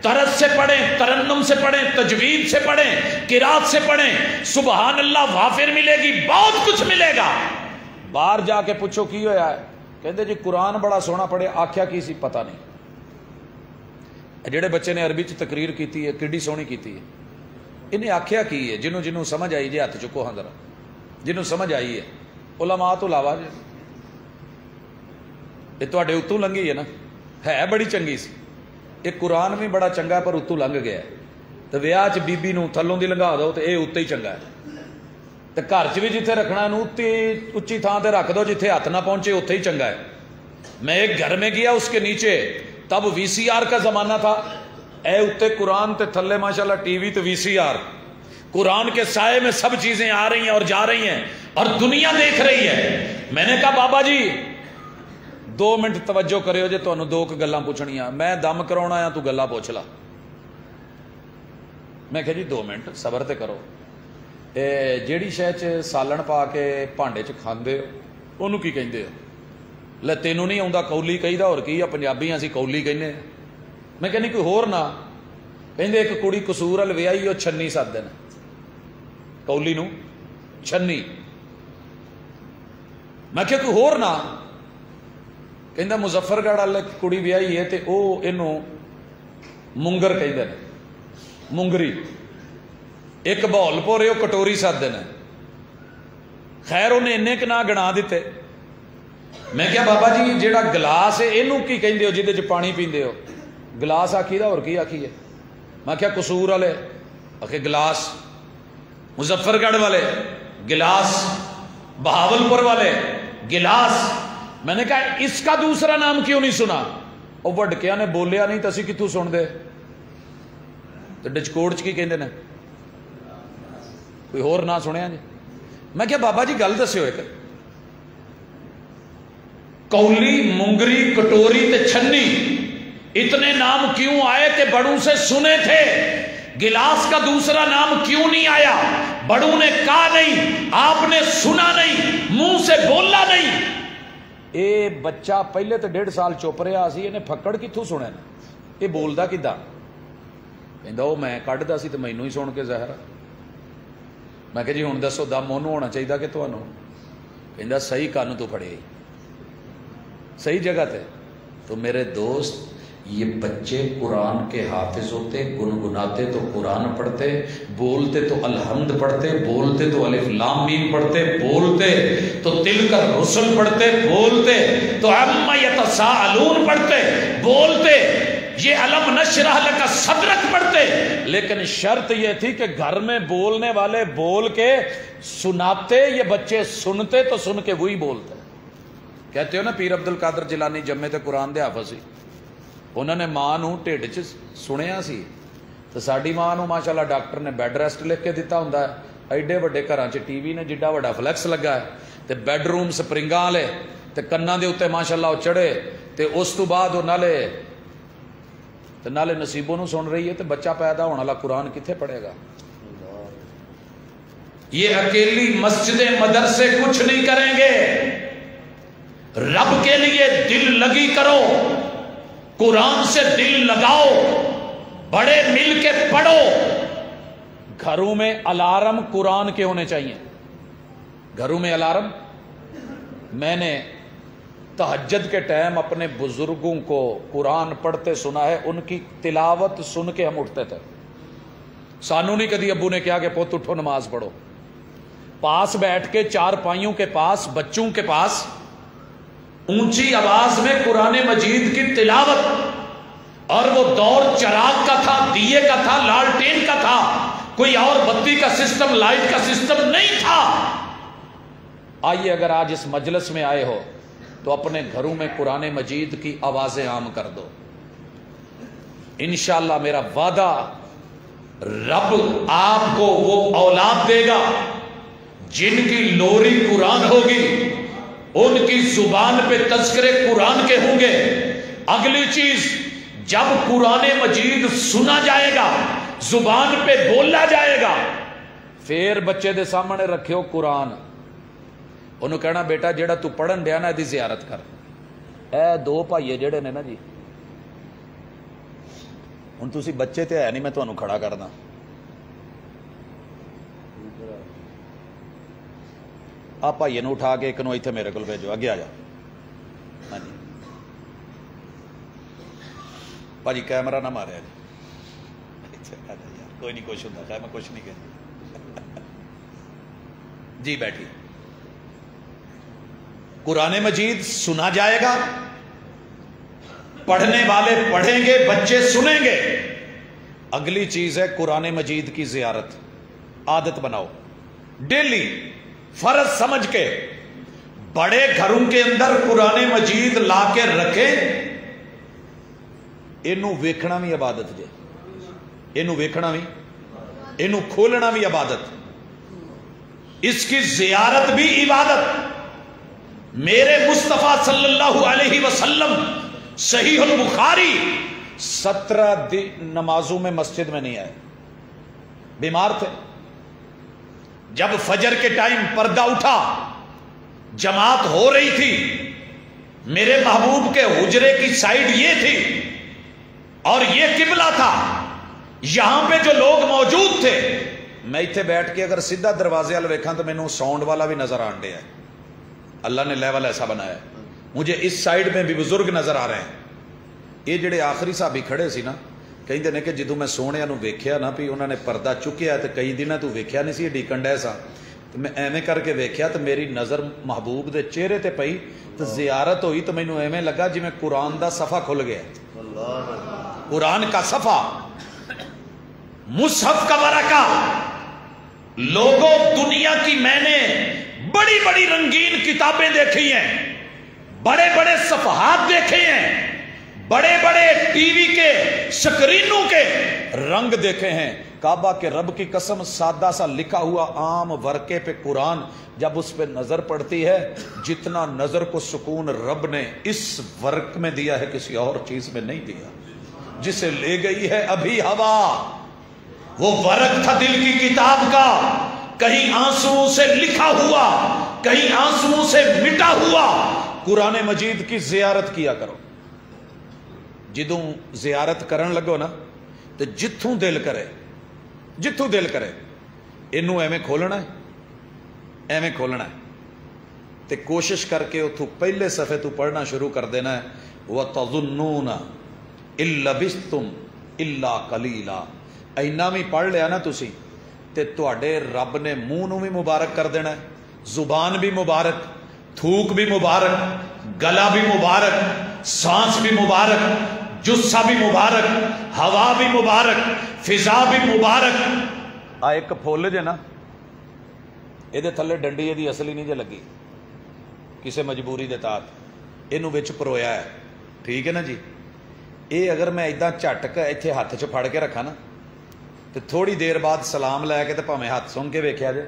طرز سے پڑھیں، ترنم سے پڑھیں، تجوید سے پڑھیں، قرات سے پڑھیں، سبحان اللہ وافر ملے گی، بہت کچھ ملے گا۔ باہر جا کے پوچھو کی ہویا ہے، کہتے جی قرآن بڑا سونا پڑھے، آکھیا کی سی پتہ نہیں۔ جڑے بچے نے عربی چ تقریر کیتی ہے کیڈی سونی کیتی ہے، انہیں آکھیا کی ہے؟ جنوں سمجھ آئی جی ہاتھ چکو ہاں ذرا، جنوں سمجھ آئی ہے علماء تو علاوہ جی یہ تواڈے اتوں لنگھی ہے نا، ہے بڑی چنگی سی، یہ قرآن بھی بڑا چنگا پر اتوں لنگ گیا ہے، تو ویاہ چ بیبی نو تھلوں دی لنگا دو تو یہ اتنے ہی چنگا ہے، تو گھر چ بھی جتھے رکھنا نو اچھی تھان تے رکھ دو، جتھے ہاتھ نہ پہنچے اتنے ہی چنگا ہے۔ میں ایک گھر میں گیا، اس کے نیچے تب VCR کا زمانہ تھا، اے اتنے قرآن تے تھلے ماشاءاللہ ٹی وی تو VCR، قرآن کے سائے میں سب چیزیں آ رہی ہیں اور جا رہی ہیں اور دنیا دیکھ رہی ہے۔ میں نے کہا بابا جی 2 منٹ توجہ کرے جے تانوں 2 گلاں پوچھنیاں، میں دم کراؤنا آیا تو گلاں پوچھ لا۔ میں کہا جی 2 منٹ صبر تے کرو، جیڑی شے چ سالن پا کے بھانڈے چ کھاندے ہو انہوں کی کہندے ہو؟ لے تینوں نہیں آؤں کولی کہی دا، اور کی آ پنجابی اسی کولی کہنے۔ میں کہنی کوئی ہور نہ، کہندے ایک کڑی قصور ال ویائی وہ چھنی سدتے ہیں، کولی نو چھنی۔ میں کہ کوئی ہور نہ، کہندا مظفر گڑھ والے کڑی ویائی ہے تے او اینوں منگر کہندے نے، منگری۔ ایک بہول پور ہے وہ کٹوری سدتے ہیں۔ خیر انہیں انے کہ نہ گنا دیتے۔ میں کیا بابا جی جیڑا گلاس ہے اینوں کی کہندے ہو جہدے چ پانی پیندے ہو؟ گلاس آکھی دا، اور کی آکھی ہے؟ میں کیا قصور والے آکھے گلاس، مظفر گڑھ والے گلاس، بہاول پور والے گلاس۔ میں نے کہا اس کا دوسرا نام کیوں نہیں سنا؟ وہ وڈکیا نے بولیا نہیں تو اسی کتوں سن دے؟ تو ڈچکوڑ چ کی کہندے نے؟ کوئی ہور نہ سنیا جی؟ میں کیا بابا جی گل دسیو ایک، کولی، منگری، کٹوری تے چھنی اتنے نام کیوں آئے کہ بڑوں سے سنے تھے؟ گلاس کا دوسرا نام کیوں نہیں آیا؟ بڑوں نے کہا نہیں، آپ نے سنا نہیں، منہ سے بولا نہیں۔ اے بچہ پہلے تو 1.5 سال چپ رہا سی، انہیں پھکڑ کتوں سنے نا؟ یہ بولدا کدا؟ کہندا وہ میں کڈدا سی تو مینوں ہی سن کے زہر۔ میں کہ جی ہن دسو دم انہوں ہونا چاہیے کہ تانوں؟ کہندا صحیح کان تو پھڑے، صحیح جگہ تے۔ تو میرے دوست یہ بچے قرآن کے حافظ ہوتے، گنگناتے تو قرآن پڑھتے، بولتے تو الحمد پڑھتے، بولتے تو الف لام میم پڑھتے، بولتے تو تلک الرسل پڑھتے، بولتے تو عما یتساءلون پڑھتے، بولتے یہ علم نشرح لک صدرک پڑھتے۔ لیکن شرط یہ تھی کہ گھر میں بولنے والے بول کے سناتے، یہ بچے سنتے تو سن کے وہی بولتے۔ کہتے ہو نا پیر عبد القادر جیلانی جمے تے قرآن دے حافظ سی، انہوں نے ماں نو ٹھڈ چ سنیا سی، تو ساری ماں نو ماشاءاللہ ڈاکٹر نے بیڈ ریسٹ لکھ کے دیتا ہوں، ایڈے وڈے گھراں چ ٹی وی نے جڈا وڈا فلیکس لگا ہے، تے بیڈ روم سپرنگاں والے، تے کناں دے اوتے ماشاءاللہ وہ چڑھے، تے اس تو بعد وہ نالے نصیبوں نو سن رہی ہے، تے بچہ پیدا ہونے والا قرآن کتنے پڑھے گا؟ یہ اکیلی مسجدیں مدرسے کچھ نہیں کریں گے۔ رب کے لیے دل لگی کرو، قرآن سے دل لگاؤ، بڑے مل کے پڑھو۔ گھروں میں الارم قرآن کے ہونے چاہیے، گھروں میں الارم۔ میں نے تہجد کے ٹائم اپنے بزرگوں کو قرآن پڑھتے سنا ہے، ان کی تلاوت سن کے ہم اٹھتے تھے۔ سانو نہیں کدی ابو نے کہا کہ پوت اٹھو نماز پڑھو، پاس بیٹھ کے چارپائیوں کے پاس، بچوں کے پاس اونچی آواز میں قرآن مجید کی تلاوت۔ اور وہ دور چراغ کا تھا، دیے کا تھا، لالٹین کا تھا، کوئی اور بتی کا سسٹم، لائٹ کا سسٹم نہیں تھا۔ آئیے اگر آج اس مجلس میں آئے ہو تو اپنے گھروں میں قرآن مجید کی آوازیں عام کر دو۔ انشاءاللہ میرا وعدہ، رب آپ کو وہ اولاد دے گا جن کی لوری قرآن ہوگی، ان کی زبان پہ تذکرے قرآن کے ہوں گے۔ اگلی چیز، جب قرآن مجید سنا جائے گا زبان پہ بولا جائے گا. پھر بچے دے سامنے رکھیو قرآن, انہوں کہنا بیٹا جیڑا تو پڑھن دیا نا دی زیارت کر. اے دو بھائیے جڑے نے نا جی, ہن تسی بچے تے ہے نہیں, میں تمہیں کھڑا کرنا. آپ بھائیے نو اٹھا کے ایک نو اتنے میرے کو بھیجو, اگے آ جا. ہاں جی بھاجی کیمرہ نہ ماریا جی, کوئی نہیں کچھ ہوتا ہے, میں کچھ نہیں کہتا جی. بیٹھی. قرآن مجید سنا جائے گا, پڑھنے والے پڑھیں گے, بچے سنیں گے. اگلی چیز ہے قرآن مجید کی زیارت. عادت بناؤ ڈیلی, فرض سمجھ کے. بڑے گھروں کے اندر قرآن مجید لا کے رکھیں. اینو ویکھنا بھی عبادت جے, اینو ویکھنا بھی, اینو کھولنا بھی عبادت, اس کی زیارت بھی عبادت. میرے مصطفیٰ صلی اللہ علیہ وسلم صحیح البخاری 17 نمازوں میں مسجد میں نہیں آئے, بیمار تھے. جب فجر کے ٹائم پردہ اٹھا, جماعت ہو رہی تھی, میرے محبوب کے حجرے کی سائیڈ یہ تھی اور یہ قبلہ تھا. یہاں پہ جو لوگ موجود تھے, میں اتنے بیٹھ کے اگر سیدھا دروازے والے ویکھاں تو مینوں ساؤنڈ والا بھی نظر آن ڈیا ہے. اللہ نے لیول ایسا بنایا ہے. مجھے اس سائیڈ میں بھی بزرگ نظر آ رہے ہیں. یہ جڑے آخری صحابی کھڑے سی نا, کہندے نے کہ جدوں میں سونے نو ویکھیا نا بھی انہوں نے پردہ چکیا تے کئی دن تو ویکھیا نہیں سی, ڈیکن ڈے سا, تو میں ایویں کر کے ویکھیا تو میری نظر محبوب دے چہرے تے پئی, تو زیارت ہوئی تو مینوں ایویں لگا جی میں قرآن دا صفحہ کھل گیا. قرآن کا صفحہ, مصحف کا ورقہ. لوگوں دنیا کی میں نے بڑی بڑی رنگین کتابیں دیکھی ہیں, بڑے بڑے صفحات دیکھے ہیں, بڑے بڑے ٹی وی کے سکرینوں کے رنگ دیکھے ہیں. کعبہ کے رب کی قسم سادہ سا لکھا ہوا عام ورقے پہ قرآن جب اس پہ نظر پڑتی ہے, جتنا نظر کو سکون رب نے اس ورق میں دیا ہے کسی اور چیز میں نہیں دیا. جسے لے گئی ہے ابھی ہوا, وہ ورق تھا دل کی کتاب کا, کہیں آنسوؤں سے لکھا ہوا, کہیں آنسوؤں سے مٹا ہوا. قرآن مجید کی زیارت کیا کرو. جدوں زیارت کرن لگو نا تو جتھوں دل کرے, جتھوں دل کرے اینو ایویں کھولنا ہے, ایویں کھولنا ہے. تے کوشش کر کے اتھوں پہلے صفحے تو پڑھنا شروع کر دینا ہے. وَتَظُنُّونَ إِن لَبِثْتُمْ إِلَّا قَلِيلًا. اینا بھی پڑھ لیا نا تسی تے تواڈے رب نے منہ نو بھی مبارک کر دینا ہے, زبان بھی مبارک, تھوک بھی مبارک, گلا بھی مبارک, سانس بھی مبارک, جسہ بھی مبارک, ہوا بھی مبارک, فضا بھی مبارک. ایک پھول جے نا, یہ تھلے ڈنڈی یہ اصلی نہیں جے لگی, کسے مجبوری دے تحت اینو وچ پرویا ہے. ٹھیک ہے نا جی. یہ اگر میں ایداں جھٹک ایتھے ہاتھ چ پھڑ کے رکھا نا تو تھوڑی دیر بعد سلام لے کے تو پاویں ہاتھ سن کے ویکھیا جے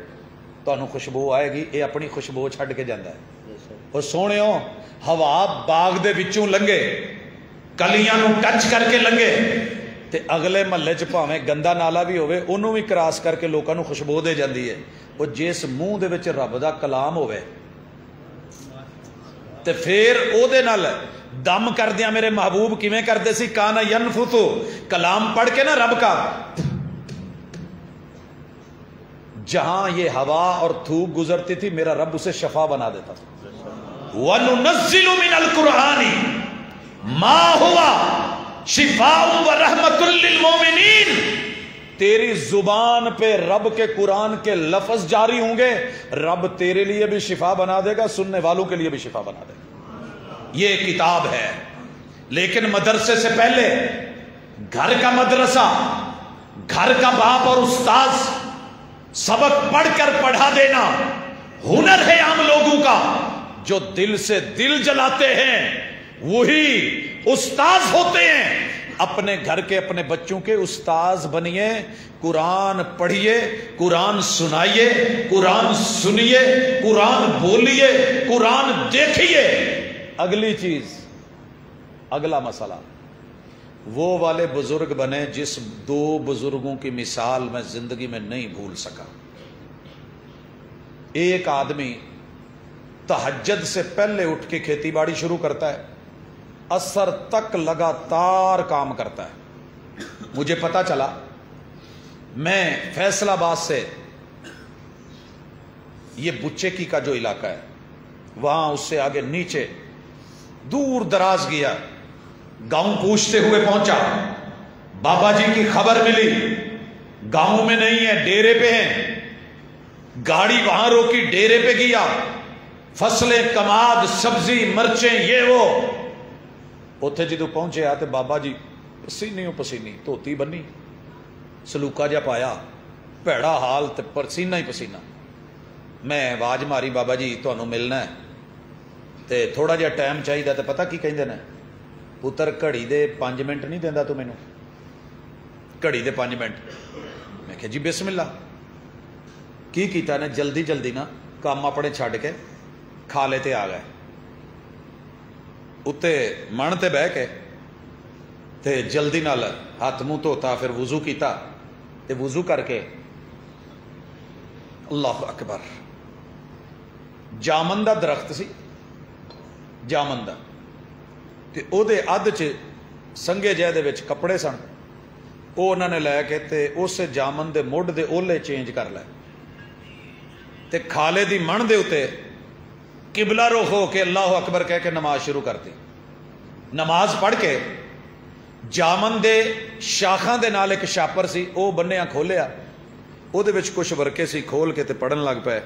تانوں خوشبو آئے گی. یہ اپنی خوشبو چھڈ کے جاندا ہے. اور سونےو ہوا باغ دے وچوں لنگے, کلیاں نو ٹچ کر کے لنگے تے اگلے محلے چ پاویں گندا نالا بھی ہوے اونوں بھی کراس کر کے لوکاں نو خوشبو دے جاندی ہے. وہ جس منہ دے وچ رب دا کلام ہوے تے پھر او دے نال دم کردیاں میرے محبوب کیویں کردے سی, کانا ینفثو, کلام پڑھ کے نا رب کا, جہاں یہ ہوا اور تھوک گزرتی تھی میرا رب اسے شفا بنا دیتا تھا. وَنُنَزِّلُ مِنَ الْقُرْآنِ مَا هُوَ شِفَاءٌ وَرَحْمَةٌ لِّلْمُؤْمِنِينَ. تیری زبان پہ رب کے قرآن کے لفظ جاری ہوں گے, رب تیرے لیے بھی شفا بنا دے گا, سننے والوں کے لیے بھی شفا بنا دے گا. یہ کتاب ہے. لیکن مدرسے سے پہلے گھر کا مدرسہ, گھر کا باپ اور استاذ سبق پڑھ کر پڑھا دینا ہنر ہے عام لوگوں کا. جو دل سے دل جلاتے ہیں وہی استاذ ہوتے ہیں. اپنے گھر کے اپنے بچوں کے استاذ بنیے, قرآن پڑھیے, قرآن سنائیے, قرآن سنیے, قرآن بولیے, قرآن دیکھیے. اگلی چیز, اگلا مسئلہ, وہ والے بزرگ بنے جس دو بزرگوں کی مثال میں زندگی میں نہیں بھول سکا۔ ایک آدمی تہجد سے پہلے اٹھ کے کھیتی باڑی شروع کرتا ہے، عصر تک لگاتار کام کرتا ہے۔ مجھے پتا چلا، میں فیصل آباد سے یہ بچے کا جو علاقہ ہے وہاں اس سے آگے نیچے دور دراز گیا، گاؤں پوچھتے ہوئے پہنچا، بابا جی کی خبر ملی گاؤں میں نہیں ہے، ڈیرے پہ ہیں۔ گاڑی وہاں روکی، ڈیرے پہ گیا، فصلیں، کماد، سبزی، مرچیں، یہ وہ۔ اوتھے جدو پہنچے آتے بابا جی پسینیوں پسینی، دھوتی بنی، سلوکا جا پایا، پیڑا حال تے پسینہ ہی پسینہ۔ میں آواز ماری، بابا جی تمہیں ملنا ہے تے تھوڑا جہا ٹائم چاہیے، تے پتہ کی کہندے نے، پتر گھڑی دے 5 منٹ نہیں دینا تو مینوں، گھڑی دے 5 منٹ۔ میں کہا جی بسم اللہ۔ کی کیتا نے، جلدی جلدی نا کام اپنے چھڈ کے کھالے تے آ گئے، اتے من تے بہ کے تے جلدی نال ہاتھ منہ دھوتا، پھر وضو کیتا تے وضو کر کے اللہ اکبر، جامن دا درخت سی، جامن دا، تے او دے ادھ چ سنگے جے دے وچ کپڑے سن، او انہاں نے لے کے تے اس جامن دے مڈ دے اولے چینج کر لے تے کھالے دی من دے اتے قبلہ رخ ہو کے اللہ اکبر کہہ کے نماز شروع کرتی۔ نماز پڑھ کے جامن دے شاخاں دے نال ایک شاپر سی، او بنیا کھولیا، او دے وچ کچھ ورکے سی، کھول کے تے پڑھن لگ پے،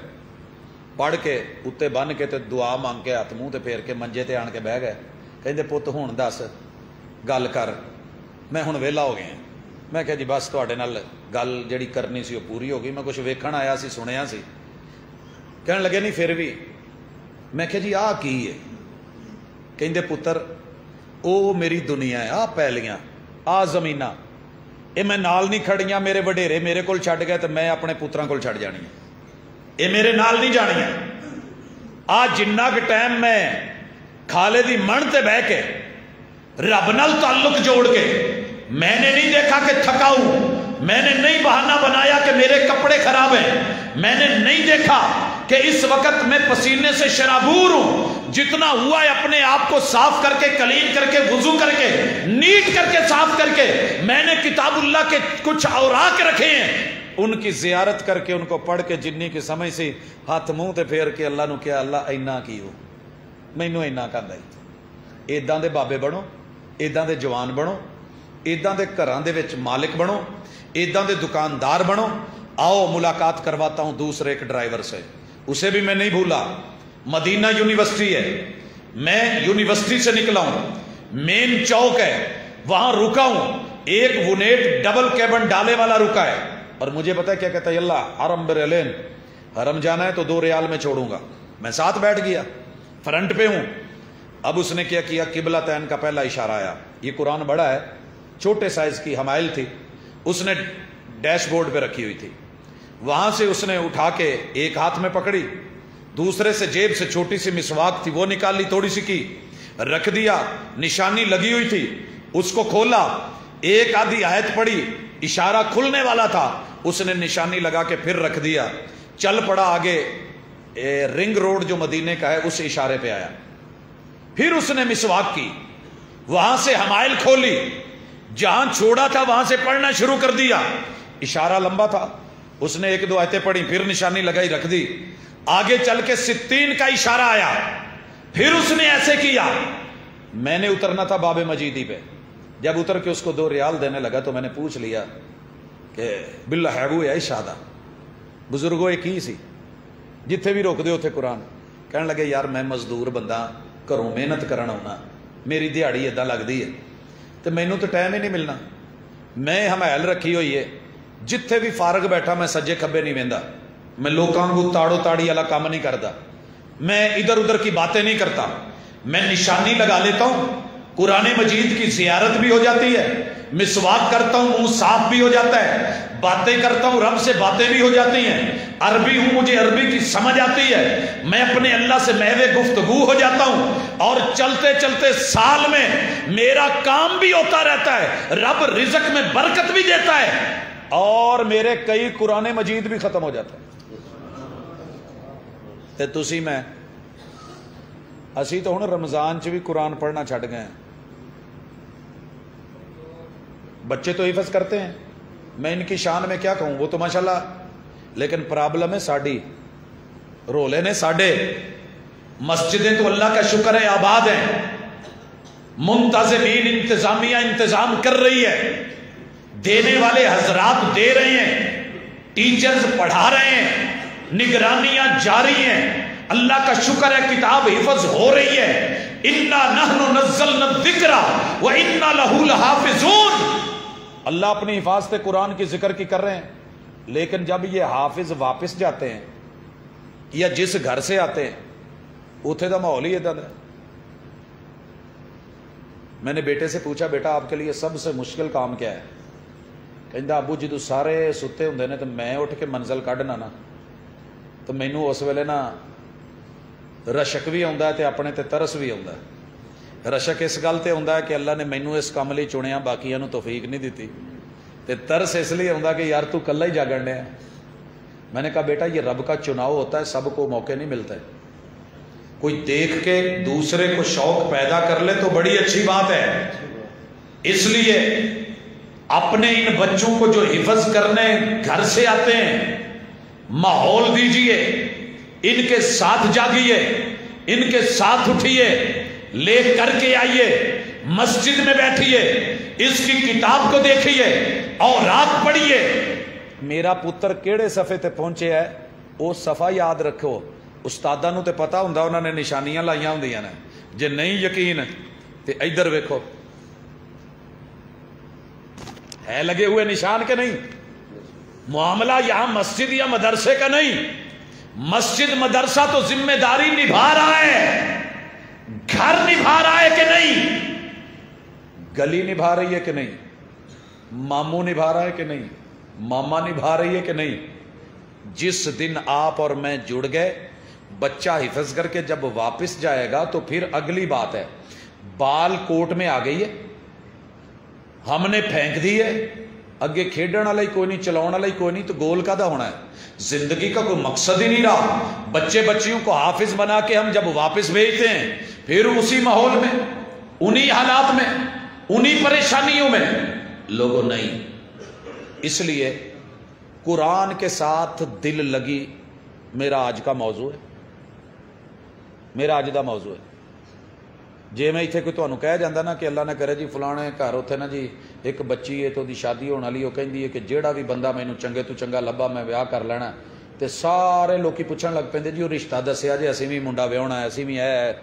پڑھ کے اتے بن کے تے دعا مانگ کے ہاتھ منہ تے پھیر کے منجے تے آن کے بہ گئے۔ کہندے پت ہن دس گل کر، میں ہن ویلا ہو گیا۔ میں کہا جی بس تواڈے نال گل جڑی کرنی سی وہ پوری ہو گئی، میں کچھ ویکھن آیا سی، سنیا سی۔ کہنے لگے نہیں پھر بھی۔ میں کہا جی آ کی ہے؟ کہندے پتر او میری دنیا ہے، آ پیلیاں، آ زمیناں، اے میں نال نہیں کھڑیاں، میرے وڈیرے میرے کول چھڈ گئے تے میں اپنے پتراں کول چھڈ جانی ہیں، اے میرے نال نہیں جانیاں۔ آ جنہ کہ ٹائم میں کھالے دی من تے بہ کے رب نال تعلق جوڑ کے میں نے نہیں دیکھا کہ تھکا ہوں، میں نے نہیں بہانہ بنایا کہ میرے کپڑے خراب ہیں، میں نے نہیں دیکھا کہ اس وقت میں پسینے سے شرابور ہوں، جتنا ہوا ہے اپنے آپ کو صاف کر کے، کلین کر کے، وضو کر کے، نیٹ کر کے، صاف کر کے، میں نے کتاب اللہ کے کچھ اوراق رکھے ہیں، ان کی زیارت کر کے، ان کو پڑھ کے، جنی کی سمجھ سی ہاتھ منہ تے پھیر کے اللہ نو کیا، اللہ اینا کی ہو، مینوں اینا کہندا ہے۔ ایداں دے بابے بنو، ایداں دے جوان بنو، ایداں دے گھراں دے وچ مالک بنو، ایداں دے دکاندار بنو۔ آؤ ملاقات کرواتا ہوں دوسرے ایک ڈرائیور سے، اسے بھی میں نہیں بھولا، مدینہ یونیورسٹی ہے، میں یونیورسٹی سے نکلا ہوں، مین چوک ہے، وہاں رکا ہوں، ایک وونیٹ ڈبل کیبن ڈالے والا رکا ہے، اور مجھے پتا ہے کیا کہتا ہے، اللہ حرم برلین، حرم جانا ہے تو 2 ریال میں چھوڑوں گا۔ میں ساتھ بیٹھ گیا، فرنٹ پہ ہوں۔ اب اس نے کیا کیا، قبلہ تین کا پہلا اشارہ آیا، یہ قرآن بڑا ہے، چھوٹے سائز کی حمائل تھی، اس نے ڈیش بورڈ پہ رکھی ہوئی تھی، وہاں سے اس نے اٹھا کے ایک ہاتھ میں پکڑی، دوسرے سے جیب سے چھوٹی سی مسواک تھی وہ نکال لی، تھوڑی سی کی رکھ دیا، نشانی لگی ہوئی تھی، اس کو کھولا، ایک آدھی آیت پڑھی، اشارہ کھلنے والا تھا، اس نے نشانی لگا کے پھر رکھ دیا، چل پڑا آگے، رنگ روڈ جو مدینے کا ہے اس اشارے پہ آیا، پھر اس نے مسواک کی، وہاں سے حمائل کھولی، جہاں چھوڑا تھا وہاں سے پڑھنا شروع کر دیا، اشارہ لمبا تھا، اس نے 1-2 آیتیں پڑھی، پھر نشانی لگائی رکھ دی، آگے چل کے 60 کا اشارہ آیا، پھر اس نے ایسے کیا۔ میں نے اترنا تھا باب مجیدی پہ، جب اتر کے اس کو 2 ریال دینے لگا تو میں نے پوچھ لیا کہ باللہ ہے یا شادہ بزرگوں ایک ہی سی، جتھے بھی روک دے اتھے قرآن۔ کہنے لگے یار میں مزدور بندہ، گھروں محنت کرنا ہونا، میری دیہڑی ادھا لگتی ہے تو مینوں تو ٹائم ہی نہیں ملنا، میں حمائل رکھی ہوئی ہے، جتھے بھی فارغ بیٹھا میں سجے کھبے نہیں ویندا، میں لوکاں کو تاڑو تاڑی والا کام نہیں کرتا، میں ادھر ادھر کی باتیں نہیں کرتا، میں نشانی لگا لیتا ہوں، قرآن مجید کی زیارت بھی ہو جاتی ہے، مسواک کرتا ہوں منہ صاف بھی ہو جاتا ہے، باتیں کرتا ہوں رب سے باتیں بھی ہو جاتی ہیں، عربی ہوں مجھے عربی کی سمجھ آتی ہے، میں اپنے اللہ سے محو گفتگو ہو جاتا ہوں، اور چلتے چلتے سال میں میرا کام بھی ہوتا رہتا ہے، رب رزق میں برکت بھی دیتا ہے، اور میرے کئی قرآن مجید بھی ختم ہو جاتے ہیں۔ تے تسی میں اسی تو ہن رمضان چ بھی قرآن پڑھنا چھڈ گئے ہیں۔ بچے تو حفظ کرتے ہیں، میں ان کی شان میں کیا کہوں، وہ تو ماشاءاللہ، لیکن پرابلم ہے ساڈی، رولے نے ساڈے۔ مسجدیں تو اللہ کا شکر ہے آباد ہیں، منتظمین انتظامیہ انتظام کر رہی ہے، دینے والے حضرات دے رہے ہیں، ٹیچرز پڑھا رہے ہیں، نگرانیاں جاری ہیں، اللہ کا شکر ہے کتاب حفظ ہو رہی ہے۔ اِنَّا نَحْنُ نَزَّلْنَا الذِّكْرَ وَإِنَّا لَهُ لَحَافِظُونَ۔ اللہ اپنی حفاظت قرآن کی ذکر کی کر رہے ہیں، لیکن جب یہ حافظ واپس جاتے ہیں یا جس گھر سے آتے ہیں اتنے کا ماحول ہی ادھر ہے۔ میں نے بیٹے سے پوچھا بیٹا آپ کے لیے سب سے مشکل کام کیا ہے؟ کہندا ابو جدو سارے ستے ہوندے نے تو میں اٹھ کے منزل کڈنا نا تو مینوں اس ویلے نا رشک بھی آتا ہے تے اپنے تے ترس بھی آتا ہے۔ رشک اس گل تے آتا ہے کہ اللہ نے مینوں اس کام لئی چنیا، باقیاں نوں توفیق نہیں دیتی، تے ترس اس لیے آتا کہ یار تو کلا ہی جاگن ڈیا۔ میں نے کہا بیٹا یہ رب کا چناؤ ہوتا ہے، سب کو موقع نہیں ملتا ہے، کوئی دیکھ کے دوسرے کو شوق پیدا کر لے تو بڑی اچھی بات ہے۔ اس لیے اپنے ان بچوں کو جو حفظ کرنے گھر سے آتے ہیں ماحول دیجئے، ان کے ساتھ جاگیے، ان کے ساتھ اٹھیے، لے کر کے آئیے، مسجد میں بیٹھیے، اس کی کتاب کو دیکھیے اور رات پڑھیے۔ میرا پتر کیڑے صفحے تے پہنچے ہے وہ صفحہ یاد رکھو، استاداں نوں تے پتہ ہوندا انہاں نے نشانیاں لائیاں ہوندیاں نے، جے نہیں یقین تے ادھر ویکھو ہے لگے ہوئے نشان کے نہیں۔ معاملہ یہاں مسجد یا مدرسے کا نہیں، مسجد مدرسہ تو ذمہ داری نبھا رہا ہے، گھر نبھا رہا ہے کہ نہیں، گلی نبھا رہی ہے کہ نہیں، ماموں نبھا رہا ہے کہ نہیں، ماما نبھا رہی ہے کہ نہیں۔ جس دن آپ اور میں جڑ گئے، بچہ حفظ کر کے جب واپس جائے گا تو پھر اگلی بات ہے، بال کوٹ میں آ گئی ہے، ہم نے پھینک دی ہے، اگے کھیڈن والا ہی کوئی نہیں، چلاؤن والا ہی کوئی نہیں، تو گول کدا ہونا ہے؟ زندگی کا کوئی مقصد ہی نہیں رہا۔ بچے بچیوں کو حافظ بنا کے ہم جب واپس بھیجتے ہیں پھر اسی ماحول میں، انہی حالات میں، انہی پریشانیوں میں لوگوں نہیں۔ اس لیے قرآن کے ساتھ دل لگی میرا آج کا موضوع ہے، میرا آج دا موضوع ہے۔ جے میں اتنے کوئی تمہیں کہہ جاندہ نا کہ اللہ نے کرے جی فلانے گھر اتنے نا جی ایک بچی ہے تو دی شادی ہونے والی، وہ کہندی ہے کہ جیڑا بھی بندہ مینوں چنگے تو چنگا لبا میں ویاہ کر لینا، تے سارے لوکی پوچھن لگ پیندے جی وہ رشتہ دسیا جی اسی بھی منڈا ویاہنا ہے، اسی بھی ہے۔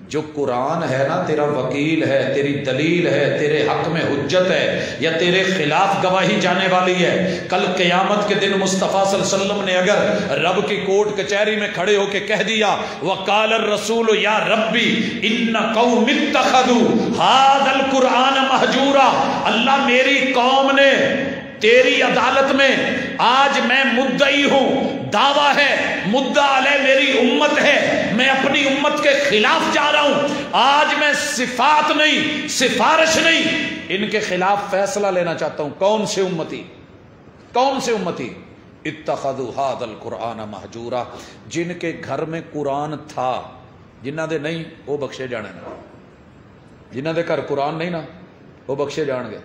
جو قرآن ہے نا تیرا وکیل ہے، تیری دلیل ہے، تیرے حق میں حجت ہے یا تیرے خلاف گواہی جانے والی ہے۔ کل قیامت کے دن مصطفیٰ صلی اللہ علیہ وسلم نے اگر رب کی کورٹ کچہری میں کھڑے ہو کے کہہ دیا وقال الرسول یا ربی ان قوم اتخذوا ھذا القرآن مہجورا، اللہ میری قوم نے تیری عدالت میں، آج میں مدعی ہوں، دعویٰ ہے، مدعا علیہ میری امت ہے، میں اپنی امت کے خلاف جا رہا ہوں، آج میں صفات نہیں، سفارش نہیں، ان کے خلاف فیصلہ لینا چاہتا ہوں۔ کون سے امتی؟ کون سے امتی؟ اتخذوا ھذا القرآن مہجورا، جن کے گھر میں قرآن تھا، جنہ دے نہیں وہ بخشے جانے نا، جنہ دے گھر قرآن نہیں نا وہ بخشے جان گے،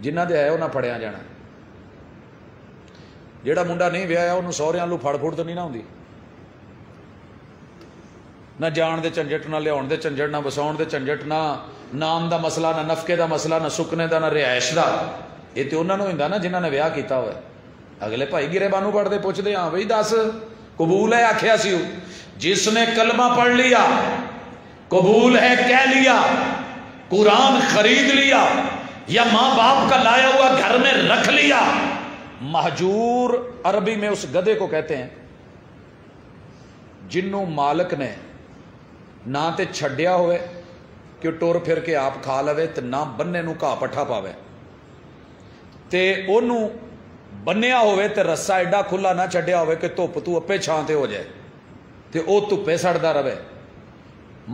جنہ دے ہے انہاں پھڑیا جانا۔ جیڑا منڈا نہیں ویایا انہوں سہریاں لو پھڑ پھوڑ تو نہیں نہ ہوندی، نہ جان دے جھنجٹ، نہ لیاؤن دے جھنجٹ، نہ وساؤن دے جھنجٹ، نہ نام دا مسئلہ، نہ نفقے دا مسئلہ، نہ سکنے دا، نہ رہائش دا۔ یہ تو انہوں نے ہوندا نا جنہاں نے ویاہ کیتا ہوئے۔ اگلے بھائی گرے بانو پڑھتے پوچھتے ہاں بھائی دس قبول ہے؟ آکھیا سی جس نے کلمہ پڑھ لیا، قبول ہے کہہ لیا، قرآن خرید لیا یا ماں باپ کا لایا ہوا گھر میں رکھ لیا۔ مہجور عربی میں اس گدھے کو کہتے ہیں جنوں مالک نے نہ تے چھڈیا ہوئے کہ ਟੁਰ ਫਿਰ ਕੇ ਆਪ ਖਾ ਲਵੇ ਤੇ ਨਾ ਬੰਨੇ ਨੂੰ ਘਾਹ ਪੱਠਾ ਪਾਵੇ ਤੇ ਉਹਨੂੰ ਬੰਨਿਆ ਹੋਵੇ ਤੇ ਰੱਸਾ ਐਡਾ ਖੁੱਲਾ ਨਾ ਛੱਡਿਆ ਹੋਵੇ ਕਿ ਧੁੱਪ ਤੂੰ ਆਪੇ ਛਾਂ ਤੇ ਹੋ ਜਾਏ ਤੇ ਉਹ ਧੁੱਪੇ ਸੜਦਾ ਰਵੇ।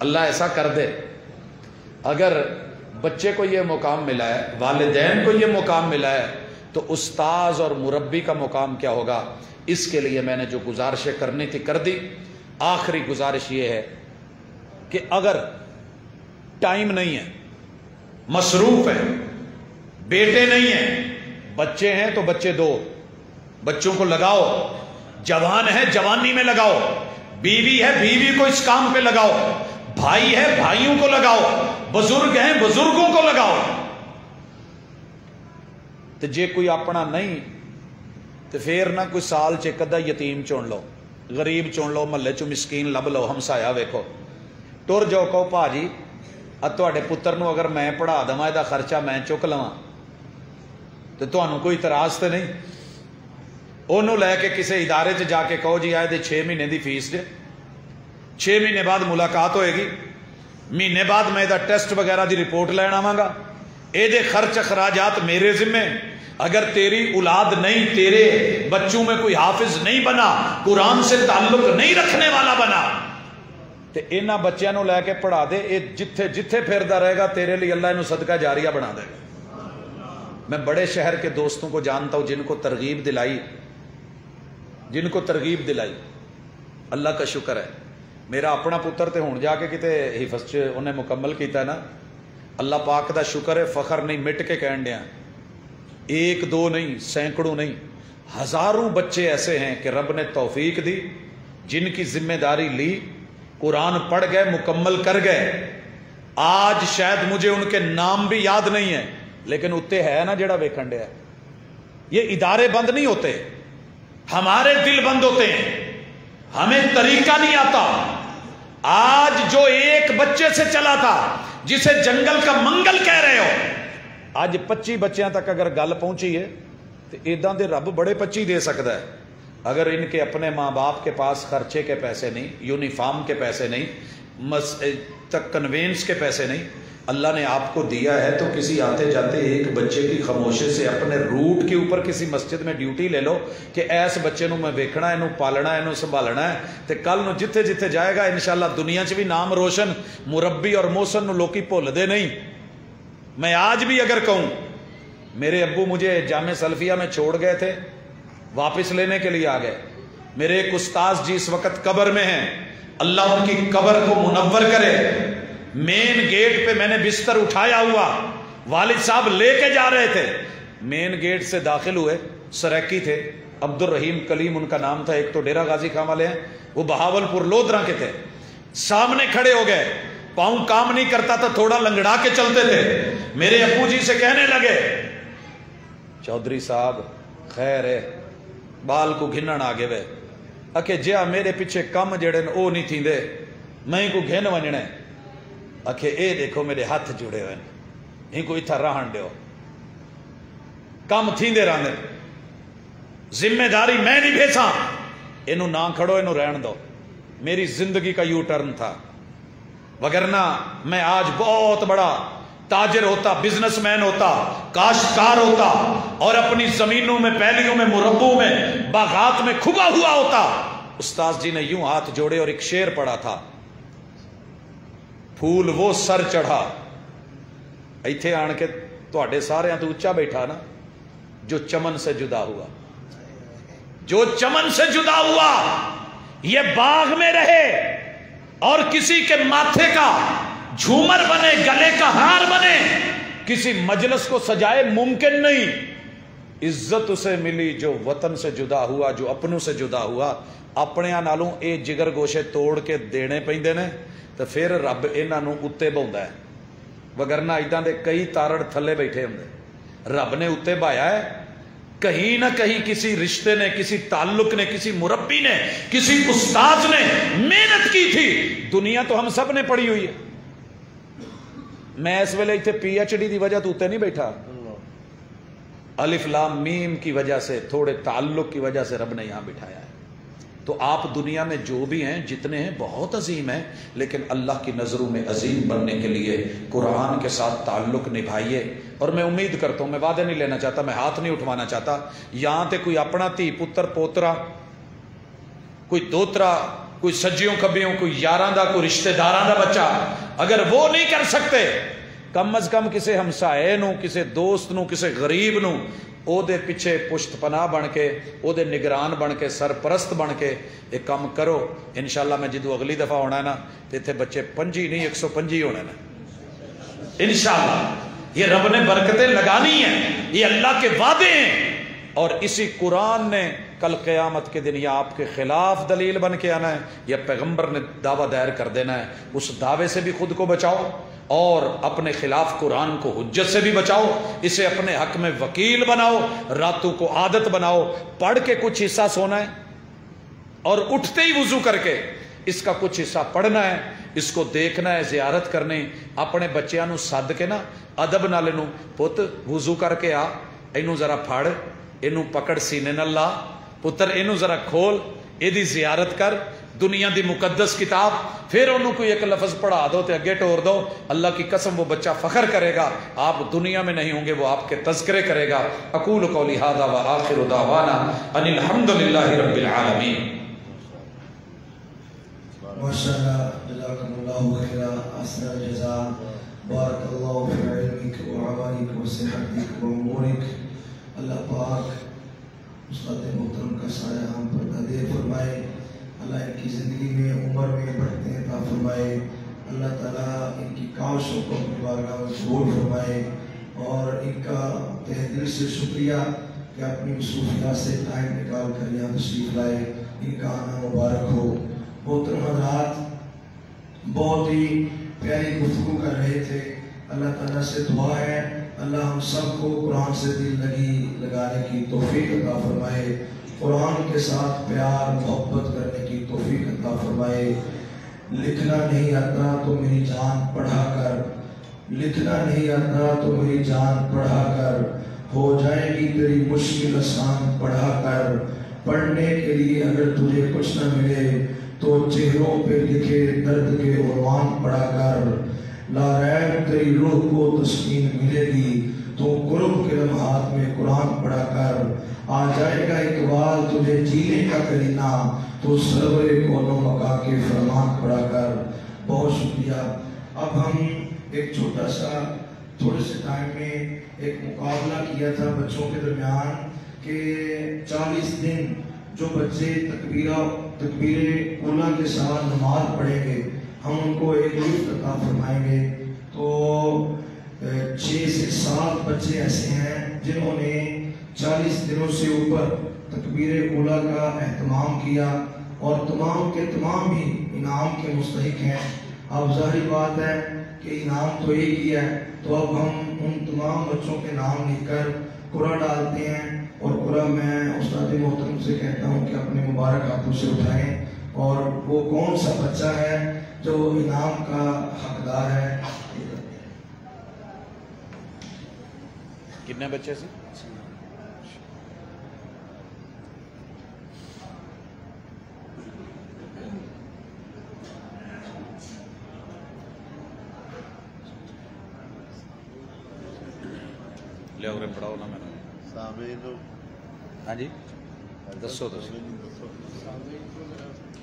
اللہ ایسا کر دے، اگر بچے کو یہ مقام ملا ہے، والدین کو یہ مقام ملا ہے، تو استاذ اور مربی کا مقام کیا ہوگا؟ اس کے لیے میں نے جو گزارشیں کرنی تھی کر دی۔ آخری گزارش یہ ہے کہ اگر ٹائم نہیں ہے، مصروف ہے، بیٹے نہیں ہیں، بچے ہیں تو بچے دو، بچوں کو لگاؤ، جوان ہے جوانی میں لگاؤ، بیوی ہے بیوی کو اس کام پہ لگاؤ، بھائی ہے بھائیوں کو لگاؤ، بزرگ ہیں بزرگوں کو لگاؤ۔ تو جے کوئی اپنا نہیں تو پھر نہ کوئی سال چ کدا یتیم چن لو، غریب چن لو، محلے چ مسکین لب لو، ہمسایا ویکھو، ٹر جاؤ، کہو پا جی تواڈے پتر نو اگر میں پڑھا دواں دا خرچہ میں چک لواں تو تانوں کوئی اعتراض تے نہیں؟ انہوں لے کے کسی ادارے چ جا کے کہو جی آئے دے 6 مہینے دی فیس جے، 6 مہینے بعد ملاقات ہوئے گی، مہینے بعد میں دا ٹیسٹ وغیرہ دی رپورٹ لین آواں گا، اے دے خرچ اخراجات میرے ذمے۔ اگر تیری اولاد نہیں، تیرے بچوں میں کوئی حافظ نہیں بنا، قرآن سے تعلق نہیں رکھنے والا بنا، تو انہاں بچیاں نو لے کے پڑھا دے، اے جتھے جتھے پھردا رہے گا تیرے لیے اللہ انہوں صدقہ جاریہ بنا دے گا۔ میں بڑے شہر کے دوستوں کو جانتا ہوں جن کو ترغیب دلائی، اللہ کا شکر ہے۔ میرا اپنا پتر تے ہون جا کے کتے حفظ چ انہیں مکمل کیتا ہے نا، اللہ پاک دا شکر ہے، فخر نہیں، مٹ کے کہن دیا، 1 2 نہیں، سینکڑوں نہیں، ہزاروں بچے ایسے ہیں کہ رب نے توفیق دی، جن کی ذمہ داری لی، قرآن پڑھ گئے، مکمل کر گئے۔ آج شاید مجھے ان کے نام بھی یاد نہیں ہے، لیکن اتنے ہے نا جڑا ویکھن ڈیا۔ یہ ادارے بند نہیں ہوتے، ہمارے دل بند ہوتے ہیں، ہمیں طریقہ نہیں آتا۔ آج جو ایک بچے سے چلا تھا جسے جنگل کا منگل کہہ رہے ہو، آج 25 بچیاں تک اگر گل پہنچی ہے تو ایداں دے رب بڑے 25 دے سکتا ہے۔ اگر ان کے اپنے ماں باپ کے پاس خرچے کے پیسے نہیں، یونیفارم کے پیسے نہیں، تک کنوینس کے پیسے نہیں، اللہ نے آپ کو دیا ہے تو کسی آتے جاتے ایک بچے کی خاموشی سے اپنے روٹ کے اوپر کسی مسجد میں ڈیوٹی لے لو کہ ایس بچے نو میں ویکھنا، اینو پالنا، اینو سنبھالنا ہے، تے کل نو جتھے جتھے جائے گا انشاءاللہ دنیا چ بھی نام روشن، مربی اور محسن نو لوکی بھول دے نہیں۔ میں آج بھی اگر کہوں، میرے ابو مجھے جامع سلفیہ میں چھوڑ گئے تھے، واپس لینے کے لیے آ گئے۔ میرے ایک استاذ جی اس وقت قبر میں ہیں، اللہ ان کی قبر کو منور کرے۔ مین گیٹ پہ میں نے بستر اٹھایا ہوا، والد صاحب لے کے جا رہے تھے، مین گیٹ سے داخل ہوئے، سریکی تھے، عبد الرحیم کلیم ان کا نام تھا، ایک تو ڈیرہ غازی خان والے ہیں، وہ بہاولپور لودھرا کے تھے، سامنے کھڑے ہو گئے، پاؤں کام نہیں کرتا تھا، تھوڑا لنگڑا کے چلتے تھے۔ میرے ابو جی سے کہنے لگے، چودھری صاحب خیر ہے، بال کو گھنن آگے وے، اکھے جیا میرے پیچھے کم جڑے او نہیں تھی دے، میں کو گھن ونجنے، اکھے اے دیکھو میرے ہاتھ جڑے ہوئے ہیں کو اتھا رہن دیو، کم تھی دے رہنے، ذمہ داری میں نہیں بھیسا، انہوں نہ کھڑو انہوں رہن دو۔ میری زندگی کا یو ٹرن تھا، وگرنہ میں آج بہت بڑا تاجر ہوتا، بزنس مین ہوتا، کاشتکار ہوتا، اور اپنی زمینوں میں، پیلیوں میں، مربوں میں، باغات میں کھبا ہوا ہوتا۔ استاذ جی نے یوں ہاتھ جوڑے اور ایک شعر پڑھا تھا، پھول وہ سر چڑھا، ایتھے آن کے تواڈے سارے تو اچا بیٹھا نا، جو چمن سے جدا ہوا، جو چمن سے جدا ہوا، یہ باغ میں رہے اور کسی کے ماتھے کا جھومر بنے، گلے کا ہار بنے، کسی مجلس کو سجائے، ممکن نہیں۔ عزت اسے ملی جو وطن سے جدا ہوا، جو اپنوں سے جدا ہوا۔ اپنے نالوں اے جگر گوشے توڑ کے دینے پیندے نے تو پھر رب انہاں نوں اتے بہندا ہے، وگرنہ ایداں دے کئی تارڑ تھلے بیٹھے ہوندے۔ رب نے اتے بھایا ہے، کہیں نہ کہیں کسی رشتے نے، کسی تعلق نے، کسی مربی نے، کسی استاد نے محنت کی تھی۔ دنیا تو ہم سب نے پڑھی ہوئی ہے، میں اس ویلے اتنے پی ایچ ڈی دی وجہ تو اتنے نہیں بیٹھا، الف لام میم کی وجہ سے، تھوڑے تعلق کی وجہ سے رب نے یہاں بٹھایا ہے۔ تو آپ دنیا میں جو بھی ہیں، جتنے ہیں، بہت عظیم ہیں، لیکن اللہ کی نظروں میں عظیم بننے کے لیے قرآن کے ساتھ تعلق نبھائیے۔ اور میں امید کرتا ہوں، میں وعدے نہیں لینا چاہتا، میں ہاتھ نہیں اٹھوانا چاہتا، یہاں تے کوئی اپنا تھی پتر پوترا، کوئی دوترا، کوئی سجیوں کبیوں کوئی یاراں دا کوئی رشتہ داراں دا بچہ اگر وہ نہیں کر سکتے کم از کم کسی ہمسائے نو کسی دوست نو کسی غریب نو او دے پیچھے پشت پناہ بن کے او دے نگران بن کے سرپرست بن کے ایک کام کرو. انشاءاللہ میں جدو اگلی دفعہ ہونا ہے نا تو اتنے بچے 5 نہیں 125 ہونے نا انشاءاللہ. یہ رب نے برکتیں لگانی ہیں, یہ اللہ کے وعدے ہیں, اور اسی قرآن نے کل قیامت کے دن یا آپ کے خلاف دلیل بن کے آنا ہے یا پیغمبر نے دعویٰ دائر کر دینا ہے. اس دعوے سے بھی خود کو بچاؤ اور اپنے خلاف قرآن کو حجت سے بھی بچاؤ, اسے اپنے حق میں وکیل بناؤ, راتوں کو عادت بناؤ پڑھ کے کچھ حصہ سونا ہے اور اٹھتے ہی وضو کر کے اس کا کچھ حصہ پڑھنا ہے, اس کو دیکھنا ہے, زیارت کرنی. اپنے بچیاں نو سد کے نا ادب نال نو پت وضو کر کے آ, اینو ذرا پھڑ, اینو پکڑ سینے نال لا, پتر اینو ذرا کھول, ایدی زیارت کر, دنیا دی مقدس کتاب, پھر انہوں کوئی ایک لفظ پڑھا دو تے اگے ٹور دو. اللہ کی قسم وہ بچہ فخر کرے گا, آپ دنیا میں نہیں ہوں گے وہ آپ کے تذکرے کرے گا. اقول قولی ھذا وآخر دعوانا ان الحمدللہ رب العالمین. ماشاءاللہ, جزاکم اللہ خیرا, احسن الجزاء, بارک اللہ فی علمک وعمالک وصحتک وامورک. اللہ پاک استاد محترم کا سایہ ہم پر نادر فرمائے, اللہ ان کی زندگی میں عمر میں بڑھتے عطا فرمائے, اللہ تعالیٰ ان کی کاوشوں کو اپنی بارگاہ میں قبول فرمائے, اور ان کا تہ دل سے شکریہ کہ اپنی مصروفیات سے ٹائم نکال کر یہاں تشریف لائے. ان کا آنا مبارک ہو. محترم حضرات, بہت ہی پیاری گفتگو کر رہے تھے. اللہ تعالیٰ سے دعا ہے اللہ ہم سب کو قرآن سے دل لگانے کی توفیق عطا فرمائے, قرآن کے ساتھ پیار محبت کرنے کی توفیق عطا فرمائے. لکھنا نہیں آتا تو میری جان پڑھا کر, لکھنا نہیں آتا تو میری جان پڑھا کر, ہو جائے گی تیری مشکل آسان پڑھا کر. پڑھنے کے لیے اگر تجھے کچھ نہ ملے تو چہروں پہ لکھے درد کے عنوان پڑھا کر. لا ریب تیری روح کو تسکین ملے گی تو قرب کے لمحات میں قرآن پڑھا کر. آ جائے گا اقبال تجھے جینے کا کرینہ تو سرور کونوں مکا کے فرمان پڑھا کر. بہت شکریہ. اب ہم ایک چھوٹا سا تھوڑے سے ٹائم میں ایک مقابلہ کیا تھا بچوں کے درمیان کہ 40 دن جو بچے تکبیر اولیٰ کے ساتھ نماز پڑھیں گے ہم ان کو ایک لفٹ عطا فرمائیں گے. تو 6 سے 7 بچے ایسے ہیں جنہوں نے 40 دنوں سے اوپر تکبیر اولیٰ کا اہتمام کیا اور تمام کے تمام بھی انعام کے مستحق ہیں. اب ظاہری بات ہے کہ انعام تو ایک ہی ہے, تو اب ہم ان تمام بچوں کے نام لکھ کر قرعہ ڈالتے ہیں, اور قرعہ میں استاد محترم سے کہتا ہوں کہ اپنے مبارک ہاتھوں سے اٹھائیں اور وہ کون سا بچہ ہے جو انعام کا حقدار ہے. کتنے بچے سے؟ لے اور پڑھاؤ نا میں ہاں جی دسو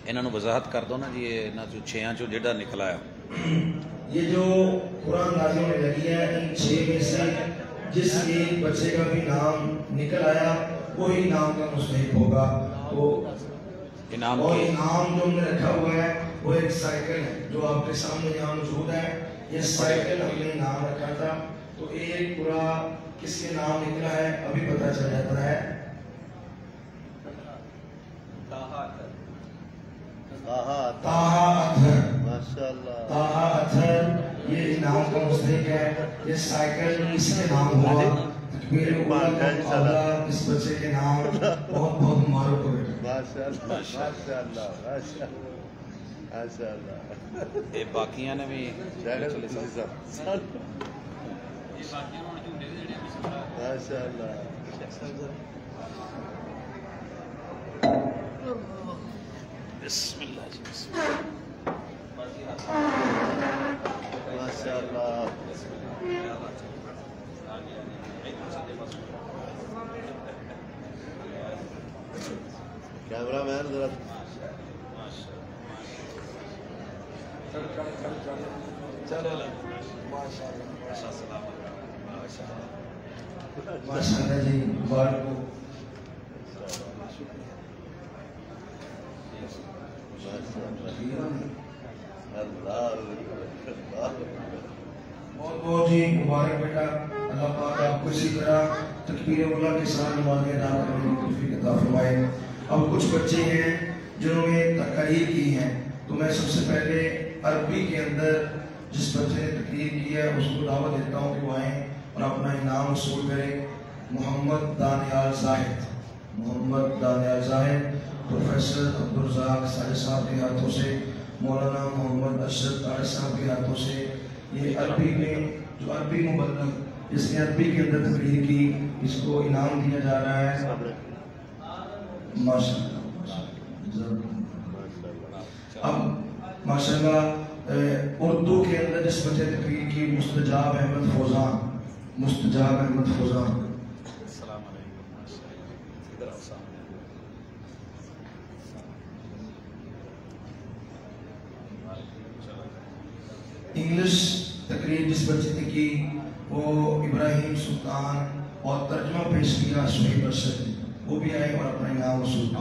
انہوں نے وضاحت کر دو نا جی. یہ 6 چو جڑا نکلا ہے یہ جو قرآن نازل ہونے لگی ہے ان 6 میں سے جس ایک بچے کا بھی نام نکل آیا وہی نام کا مستحق ہوگا. اور انعام جو ہم نے رکھا ہوا ہے وہ ایک سائیکل ہے جو آپ کے سامنے یہاں موجود ہے. یہ سائیکل ہم نے نام رکھا تھا, تو ایک پورا کس کے نام نکلا ہے ابھی پتہ چل جاتا ہے. طاہا اطہر, طاہا اطہر یہ انعام کا مستحق ہے. یہ سائیکل اس کے نام ہوا. میرے اولیٰ کا مقابلہ اس بچے کے نام بہت بہت مبارک ہو گئے. یہ باقیاں نے بھی بسم اللہ جی بسم اللہ. کیمرہ مین ذرا ماشاءاللہ جی مبارک ہو. بہت بہت جی مبارک بیٹا. اللہ پاک آپ کو اسی طرح تکبیر اولیٰ کے ساتھ نمازیں ادا کرنے کی توفیق عطا فرمائے. اب کچھ بچے ہیں جنہوں نے تقریر کی ہیں، تو میں سب سے پہلے عربی کے اندر جس بچے نے تقریر کی ہے اس کو دعوت دیتا ہوں کہ وہ آئیں اور اپنا انعام وصول کریں. محمد دانیال زاہد، محمد دانیال زاہد پروفیسر عبدالرزاق سارے صاحب کے ہاتھوں سے، مولانا محمد اشرف طارق صاحب کے ہاتھوں سے یہ عربی میں جو عربی مبلغ جس نے عربی کے اندر تقریر کی اس کو انعام دیا جا رہا ہے. ماشاءاللہ. اب ماشاءاللہ اردو کے اندر جس بچے نے تقریر کی مستجاب احمد فوزان، مستجاب احمد فوزان. السلام علیکم. انگلش تقریر جس بچے نے کی وہ ابراہیم سلطان اور ترجمہ پیش کیا سہیب ارشد، وہ بھی آئے اور اپنا انعام وصول کریں.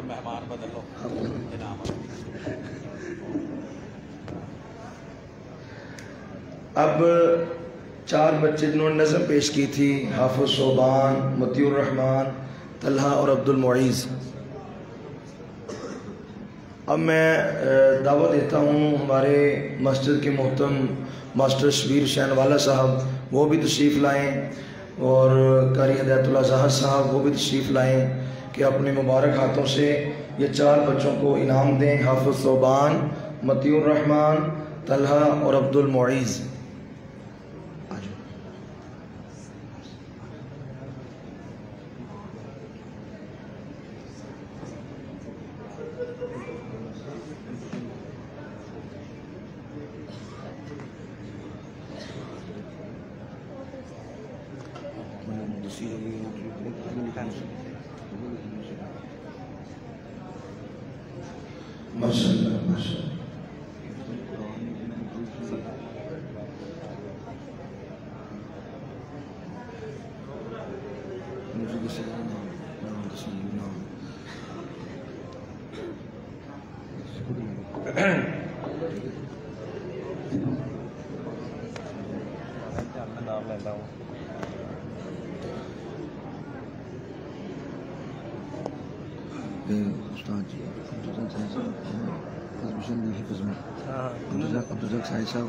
مہمان بدلو. اب 4 بچے جنہوں نے نظم پیش کی تھی، حافظ صوبان، مطیع الرحمان، طلحہ اور عبد المعیز. اب میں دعوت دیتا ہوں ہمارے مسجد کے محترم ماسٹر شبیر شہن والا صاحب، وہ بھی تشریف لائیں، اور قاری ہدایت اللہ ظاہر صاحب وہ بھی تشریف لائیں کہ اپنے مبارک ہاتھوں سے یہ 4 بچوں کو انعام دیں. حافظ صوبان، مطیع الرحمان، طلحہ اور عبد المعیز. ماشاءاللہ ماشاءاللہ. نام لیتا ہوں. استاد جی عبدالرزاق صاحب صاحب.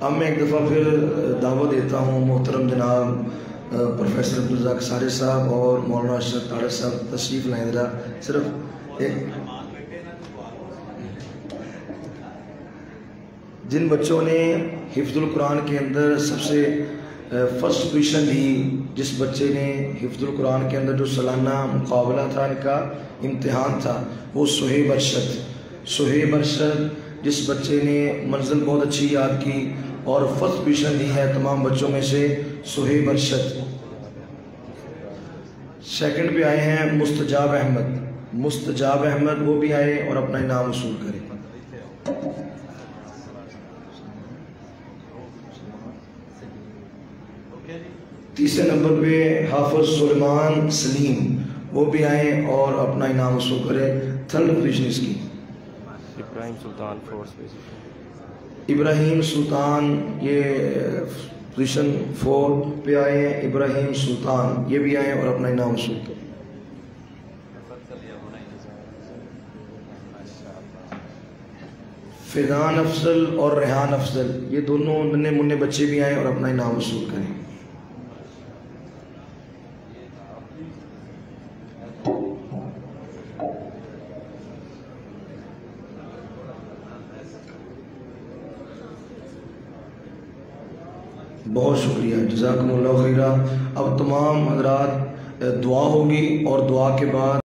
اب میں ایک دفعہ پھر دعوت دیتا ہوں محترم جناب پروفیسر عبدالرزاق صاحب صاحب اور مولانا اشرف طارق صاحب تشریف لائیں. ذرا صرف ایک جن بچوں نے حفظ القرآن کے اندر سب سے فرسٹ پوزیشن لی، جس بچے نے حفظ القرآن کے اندر جو سالانہ مقابلہ تھا، ان کا امتحان تھا، وہ سہیب ارشد. سہیب ارشد جس بچے نے منزل بہت اچھی یاد کی اور فرسٹ پوزیشن لی ہے تمام بچوں میں سے، سہیب ارشد. سیکنڈ پہ آئے ہیں مستجاب احمد. مستجاب احمد وہ بھی آئے اور اپنا انعام وصول کریں. تیسرے نمبر پہ حافظ سلیمان سلیم، وہ بھی آئیں اور اپنا انعام وصول کریں. تھرڈ پوزیشن اس کی ابراہیم سلطان فورس پہ. ابراہیم سلطان یہ پوزیشن 4 پہ آئے ہیں. ابراہیم سلطان یہ بھی آئیں اور اپنا انعام وصول کریں. فیضان افضل اور ریحان افضل یہ دونوں ننے منے بچے بھی آئیں اور اپنا انعام وصول کریں. بہت شکریہ، جزاکم اللہ خیرہ. اب تمام حضرات دعا ہوگی اور دعا کے بعد